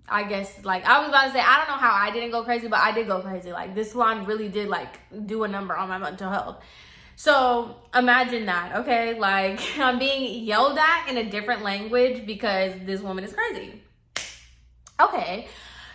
I guess, like, I was about to say, I don't know how I didn't go crazy, but I did go crazy. Like, this salon really did, like, do a number on my mental health. So imagine that, okay? Like, I'm being yelled at in a different language because this woman is crazy. Okay,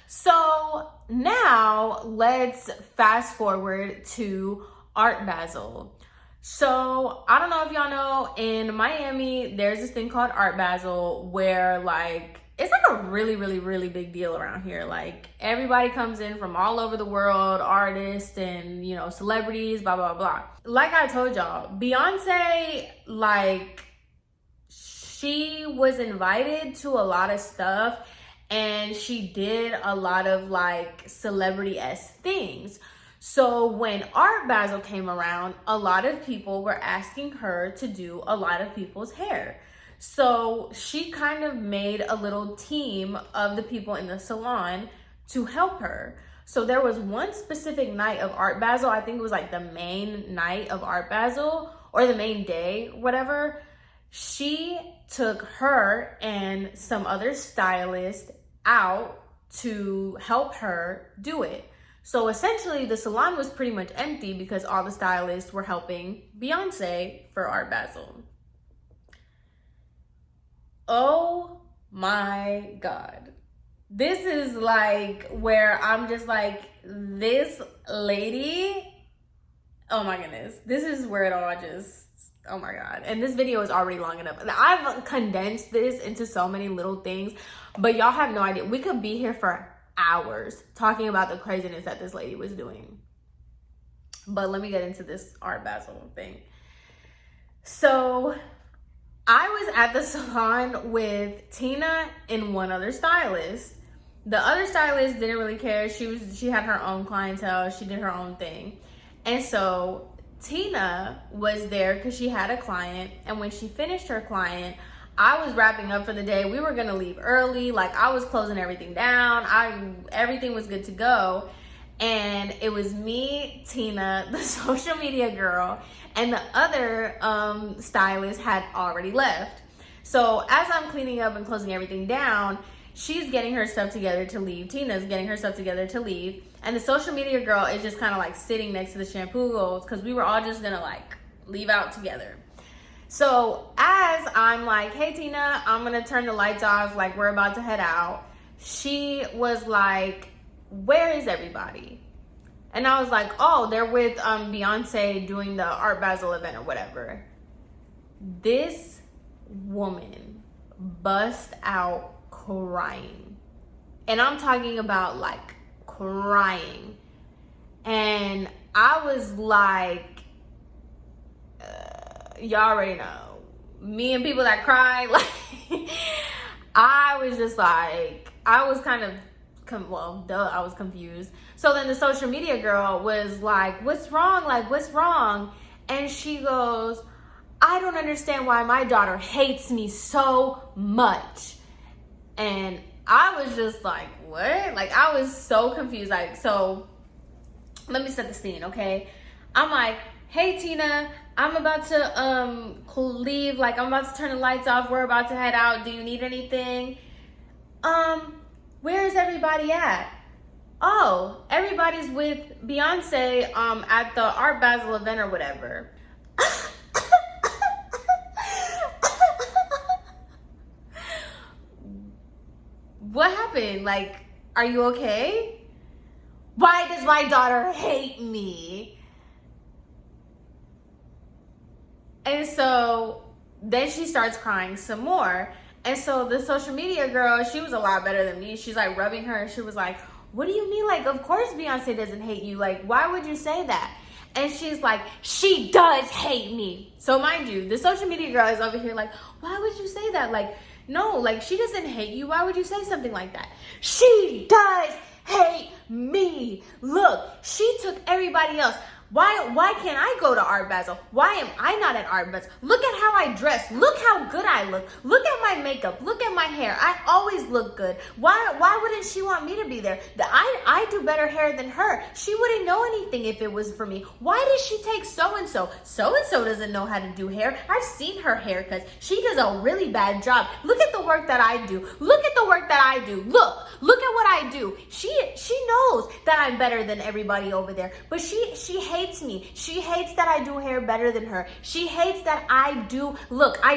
so now let's fast forward to Art Basel. So I don't know if y'all know, in Miami, there's this thing called Art Basel where like, it's like a really, really, really big deal around here. Like, everybody comes in from all over the world, artists and, you know, celebrities, blah, blah, blah. Like I told y'all, Beyonce, like, she was invited to a lot of stuff. And she did a lot of like celebrity-esque things. So when Art Basel came around, a lot of people were asking her to do a lot of people's hair. So she kind of made a little team of the people in the salon to help her. So there was one specific night of Art Basel, I think it was like the main night of Art Basel or the main day, whatever. She took her and some other stylists out to help her do it. So essentially the salon was pretty much empty because all the stylists were helping Beyonce for Art Basel. Oh my God. This is like where I'm just like, this lady, oh my goodness. This is where it all just, oh my God. And this video is already long enough. I've condensed this into so many little things, but y'all have no idea. We could be here for hours talking about the craziness that this lady was doing. But let me get into this Art Basel thing. So I was at the salon with Tina and one other stylist. The other stylist didn't really care. She had her own clientele. She did her own thing. And so Tina was there because she had a client, and when she finished her client, I was wrapping up for the day. We were gonna leave early. Like, I was closing everything down. Everything was good to go. And it was me, Tina, the social media girl, and the other stylist had already left. So as I'm cleaning up and closing everything down, she's getting her stuff together to leave. Tina's getting her stuff together to leave. And the social media girl is just kind of like sitting next to the shampoo bowls because we were all just gonna like leave out together. So as I'm like, "Hey Tina, I'm gonna turn the lights off, like we're about to head out," she was like, where is everybody? And I was like, oh, they're with Beyonce doing the Art Basel event or whatever. This woman bust out crying. And I'm talking about like crying. And I was like, y'all already know. Me and people that cry, like, I was just like, I was kind of, I was confused. So then the social media girl was like, what's wrong? Like, what's wrong? And she goes, I don't understand why my daughter hates me so much. And I was just like, what? Like, I was so confused. Like, so let me set the scene, okay? I'm like, hey, Tina, I'm about to leave. Like, I'm about to turn the lights off. We're about to head out. Do you need anything? Where is everybody at? Oh, everybody's with Beyonce at the Art Basel event or whatever. What happened? Like, are you okay? Why does my daughter hate me? And so then she starts crying some more. And so the social media girl, she was a lot better than me. She's like rubbing her and she was like, what do you mean? Like, of course Beyonce doesn't hate you. Like, why would you say that? And she's like, she does hate me. So mind you, the social media girl is over here like, why would you say that? Like, no, like, she doesn't hate you. Why would you say something like that? She does hate me. Look, she took everybody else. Why can't I go to Art Basel? Why am I not at Art Basel? Look at how I dress. Look how good I look. Look at my makeup. Look at my hair. I always look good. Why wouldn't she want me to be there? I do better hair than her. She wouldn't know anything if it was for me. Why does she take so-and-so? So-and-so doesn't know how to do hair. I've seen her haircuts. She does a really bad job. Look at the work that I do. Look at the work that I do. Look at what I do. She knows that I'm better than everybody over there, but she hates me. She hates that I do hair better than her. She hates that I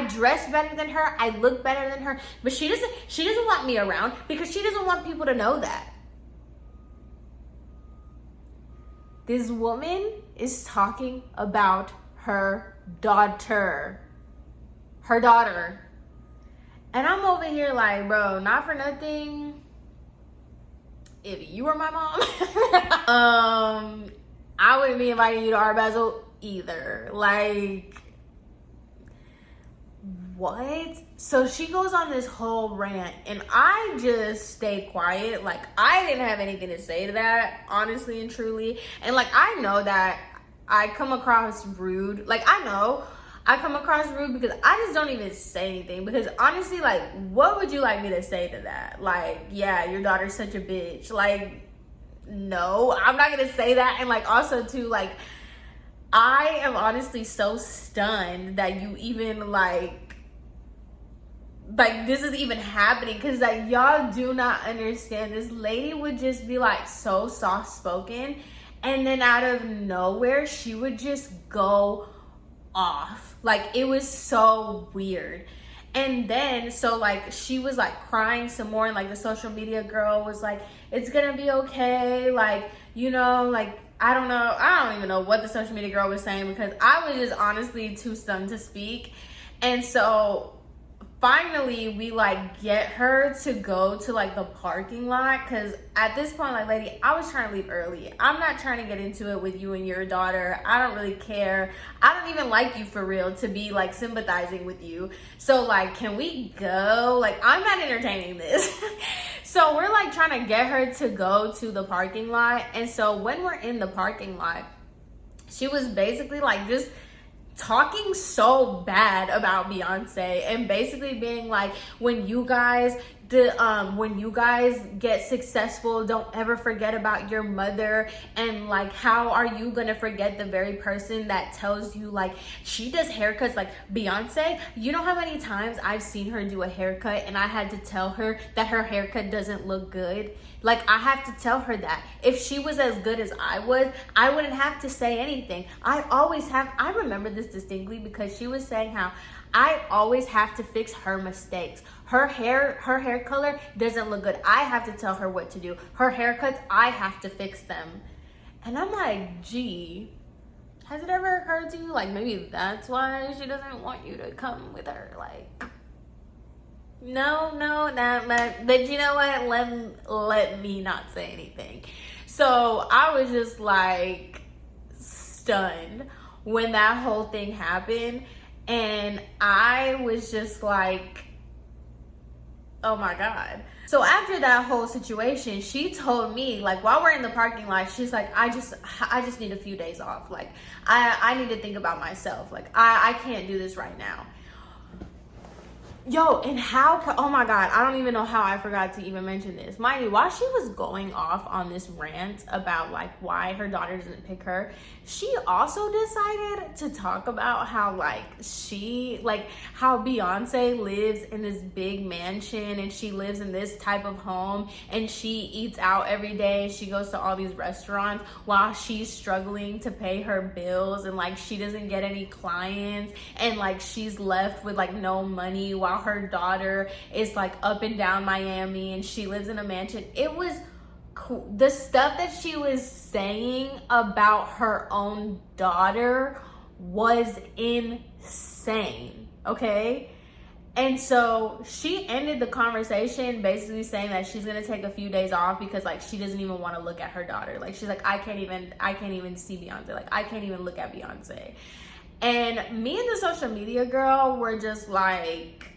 dress better than her. I look better than her, but she doesn't want me around because she doesn't want people to know that. This woman is talking about her daughter. Her daughter. And I'm over here like, bro, not for nothing. If you were my mom, I wouldn't be inviting you to Art Basel either. Like, what? So she goes on this whole rant and I just stay quiet. Like, I didn't have anything to say to that, honestly and truly. And like, I know that I come across rude. Like, I know I come across rude because I just don't even say anything. Because honestly, like, what would you like me to say to that? Like, yeah, your daughter's such a bitch. Like, no, I'm not gonna say that. And like, also too, like, I am honestly so stunned that you even like this is even happening, because like, y'all do not understand. This lady would just be like so soft spoken, and then out of nowhere she would just go off. Like, it was so weird. And then, so like, she was like crying some more, and like the social media girl was like, it's gonna be okay, like, you know, like, I don't even know what the social media girl was saying, because I was just honestly too stunned to speak. And so finally we like get her to go to like the parking lot, because at this point, like, lady, I was trying to leave early. I'm not trying to get into it with you and your daughter. I don't really care. I don't even like you for real to be like sympathizing with you. So like, can we go? Like, I'm not entertaining this. So we're like trying to get her to go to the parking lot. And so when we're in the parking lot, she was basically like just talking so bad about Beyonce, and basically being like, when you guys get successful, don't ever forget about your mother. And like, how are you gonna forget the very person that tells you like she does haircuts? Like, Beyonce, you know how many times I've seen her do a haircut and I had to tell her that her haircut doesn't look good? Like, I have to tell her that. If she was as good as I was, I wouldn't have to say anything. I remember this distinctly, because she was saying how I always have to fix her mistakes. Her hair color doesn't look good. I have to tell her what to do. Her haircuts, I have to fix them. And I'm like, gee, has it ever occurred to you, like, maybe that's why she doesn't want you to come with her? Like, no, but you know what? Let me not say anything. So I was just like stunned when that whole thing happened. And I was just like, oh my God. So after that whole situation, she told me, like, while we're in the parking lot, she's like, I just need a few days off. Like, I need to think about myself. Like, I can't do this right now. Yo, and oh my God, I don't even know how I forgot to even mention this. Mind you, while she was going off on this rant about like why her daughter didn't pick her, she also decided to talk about how how Beyonce lives in this big mansion and she lives in this type of home and she eats out every day. She goes to all these restaurants while she's struggling to pay her bills and like she doesn't get any clients and like she's left with like no money while her daughter is like up and down Miami and she lives in a mansion. It was cool. The stuff that she was saying about her own daughter was insane, okay? And so she ended the conversation basically saying that she's gonna take a few days off because like she doesn't even want to look at her daughter. Like she's like, I can't even see Beyonce. Like I can't even look at Beyonce. And me and the social media girl were just like,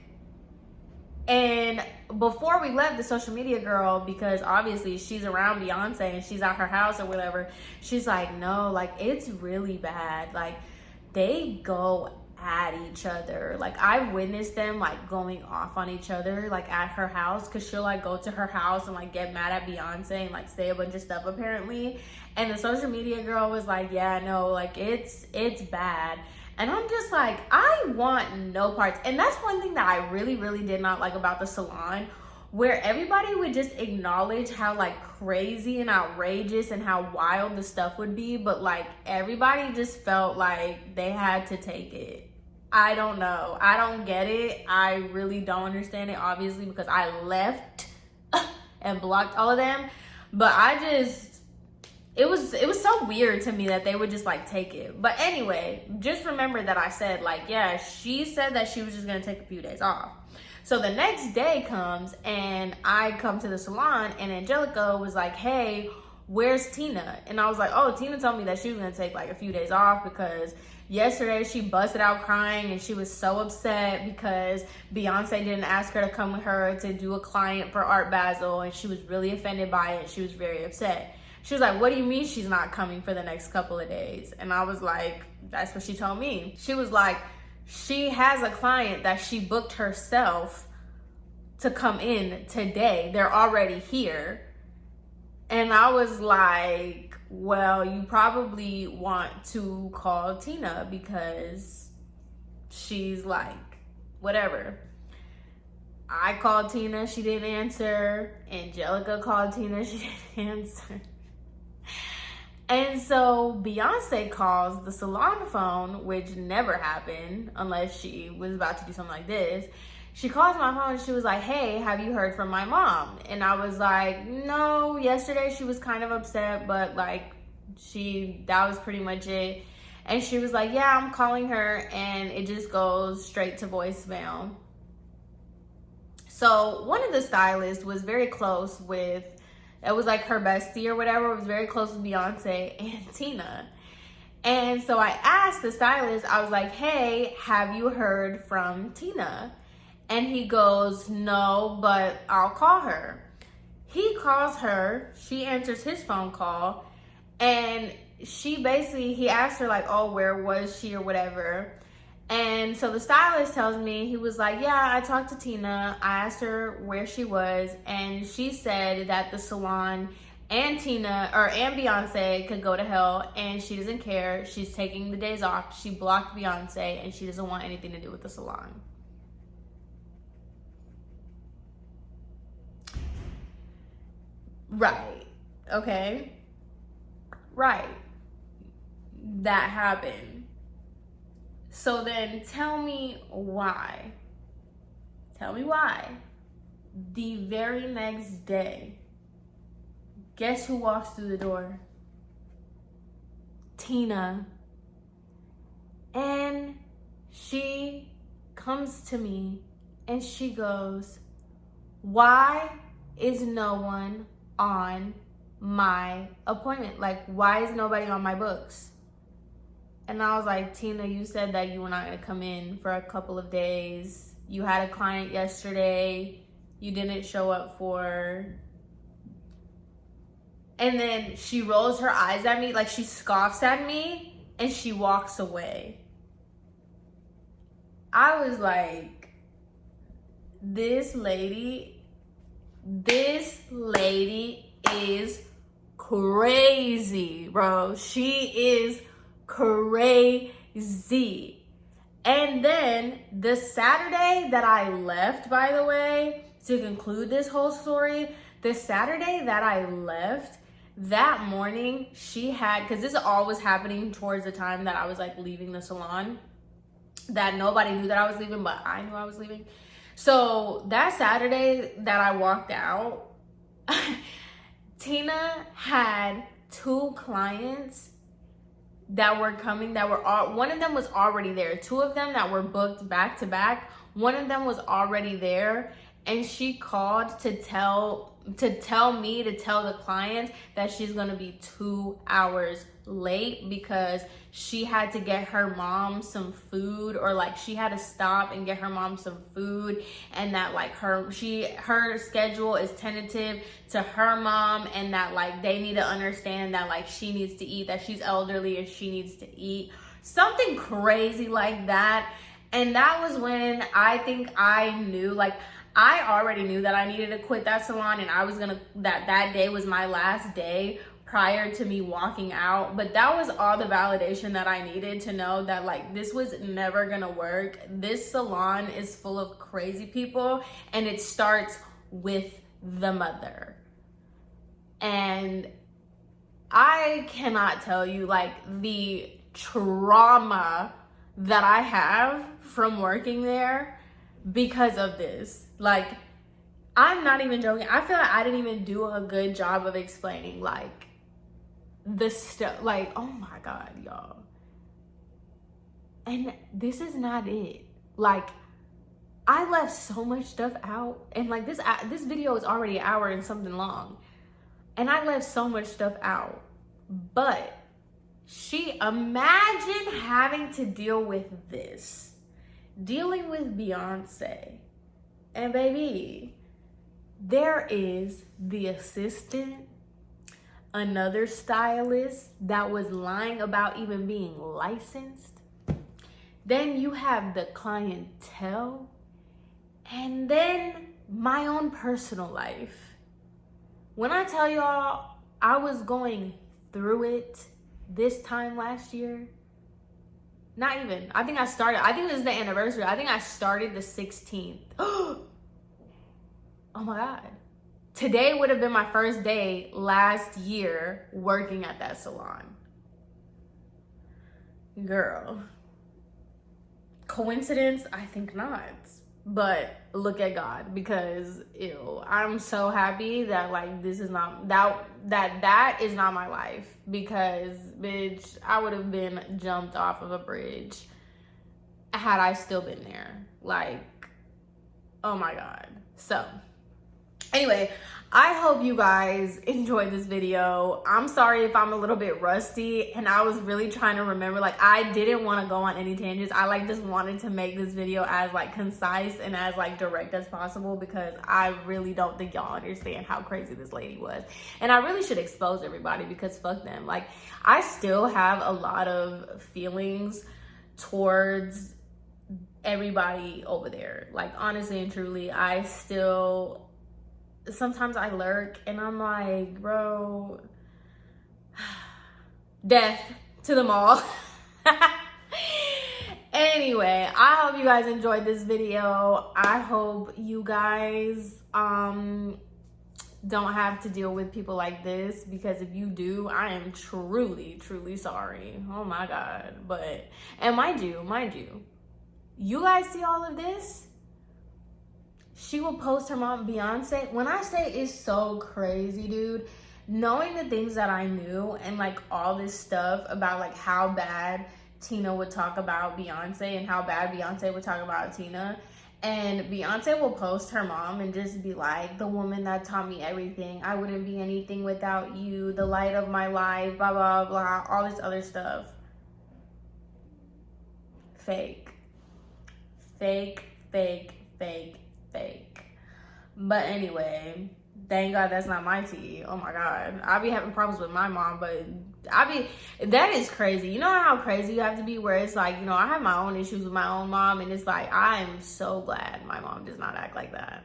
and before we left, the social media girl, because obviously she's around Beyonce and she's at her house or whatever, she's like, no, like it's really bad. Like they go at each other. Like I've witnessed them like going off on each other like at her house, because she'll like go to her house and like get mad at Beyonce and like say a bunch of stuff apparently. And the social media girl was like, yeah, no, like it's bad. And I'm just like, I want no parts. And that's one thing that I really, really did not like about the salon, where everybody would just acknowledge how like crazy and outrageous and how wild the stuff would be. But like everybody just felt like they had to take it. I don't know. I don't get it. I really don't understand it, obviously, because I left and blocked all of them. But it was so weird to me that they would just like take it. But anyway, just remember that I said like, yeah, she said that she was just gonna take a few days off. So the next day comes and I come to the salon and Angelica was like, hey, where's Tina? And I was like, oh, Tina told me that she was gonna take like a few days off because yesterday she busted out crying and she was so upset because Beyonce didn't ask her to come with her to do a client for Art Basel, and she was really offended by it. She was very upset. She was like, what do you mean she's not coming for the next couple of days? And I was like, that's what she told me. She was like, she has a client that she booked herself to come in today. They're already here. And I was like, well, you probably want to call Tina because she's like, whatever. I called Tina, she didn't answer. Angelica called Tina, she didn't answer. And so Beyonce calls the salon phone, which never happened unless she was about to do something like this. She calls my phone and she was like, hey, have you heard from my mom? And I was like, no, yesterday she was kind of upset, but like that was pretty much it. And she was like, yeah, I'm calling her, and it just goes straight to voicemail. So one of the stylists was very close with, it was like her bestie or whatever, was very close with Beyonce and Tina. And so I asked the stylist, I was like, hey, have you heard from Tina? And he goes, no, but I'll call her. He calls her, she answers his phone call, and he asked her like, oh, where was she or whatever. And so the stylist tells me, he was like, yeah, I talked to Tina. I asked her where she was, and she said that the salon and Beyonce could go to hell, and she doesn't care. She's taking the days off. She blocked Beyonce, and she doesn't want anything to do with the salon. Right. Okay. Right. That happened. So then tell me why. Tell me why. The very next day, guess who walks through the door? Tina. And she comes to me and she goes, why is no one on my appointment? Like, why is nobody on my books? And I was like, Tina, you said that you were not gonna come in for a couple of days. You had a client yesterday you didn't show up for. And then she rolls her eyes at me, like she scoffs at me, and she walks away. I was like, this lady is crazy, bro. She is crazy. And then the Saturday that I left, by the way, to conclude this whole story, the Saturday that I left, that morning she had, because this all was happening towards the time that I was like leaving the salon, that nobody knew that I was leaving, but I knew I was leaving. So that Saturday that I walked out, Tina had 2 clients that were coming, that were all, one of them was already there. 2 of them that were booked back to back, one of them was already there. And she called to tell the client that she's gonna be 2 hours late because she had to get her mom some food, or like she had to stop and get her mom some food, and that like her schedule is tentative to her mom, and that like they need to understand that like she needs to eat, that she's elderly and she needs to eat, something crazy like that. And that was when I think I knew, like I already knew that I needed to quit that salon, and I was gonna, that day was my last day prior to me walking out. But that was all the validation that I needed to know that like this was never gonna work. This salon is full of crazy people, and it starts with the mother. And I cannot tell you like the trauma that I have from working there because of this. Like, I'm not even joking. I feel like I didn't even do a good job of explaining like the stuff, like, oh my God, y'all. And this is not it. Like, I left so much stuff out, and like this video is already an hour and something long, and I left so much stuff out. But imagine having to deal with this, dealing with Beyonce. And baby, there is the assistant, another stylist that was lying about even being licensed. Then you have the clientele, and then my own personal life. When I tell y'all I was going through it this time last year, not even, I think it was the anniversary. I think I started the 16th. Oh my God. Today would have been my first day last year working at that salon. Girl. Coincidence? I think not. But look at God, because ew, I'm so happy that like this is not, that is not my life, because bitch, I would have been jumped off of a bridge had I still been there. Like, oh my God. So anyway, I hope you guys enjoyed this video. I'm sorry if I'm a little bit rusty, and I was really trying to remember, like I didn't want to go on any tangents. I like just wanted to make this video as like concise and as like direct as possible, because I really don't think y'all understand how crazy this lady was. And I really should expose everybody, because fuck them. Like, I still have a lot of feelings towards everybody over there. Like, honestly and truly, I still, sometimes I lurk and I'm like, bro, death to them all. Anyway, I hope you guys enjoyed this video. I hope you guys don't have to deal with people like this, because if you do, I am truly, truly sorry. Oh my God. But, and mind you, you guys see all of this? She will post her mom, Beyonce. When I say it's so crazy, dude, knowing the things that I knew and like all this stuff about like how bad Tina would talk about Beyonce and how bad Beyonce would talk about Tina. And Beyonce will post her mom and just be like, the woman that taught me everything. I wouldn't be anything without you. The light of my life, blah, blah, blah. All this other stuff. Fake. Fake, fake, fake, fake. But anyway, thank God that's not my tea. Oh my God. I be having problems with my mom, but that is crazy. You know how crazy you have to be where it's like, you know, I have my own issues with my own mom, and it's like, I am so glad my mom does not act like that.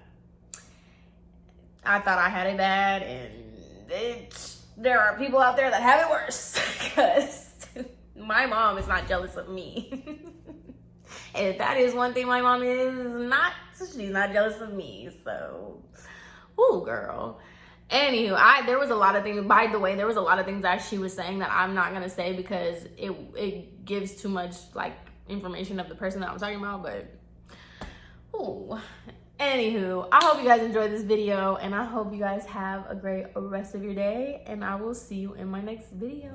I thought I had it bad, and there are people out there that have it worse, because my mom is not jealous of me. And if that is one thing my mom is not, she's not jealous of me. So, ooh, girl. Anywho, there was a lot of things, by the way, there was a lot of things that she was saying that I'm not going to say because it gives too much, like, information of the person that I'm talking about, but, ooh. Anywho, I hope you guys enjoyed this video, and I hope you guys have a great rest of your day, and I will see you in my next video.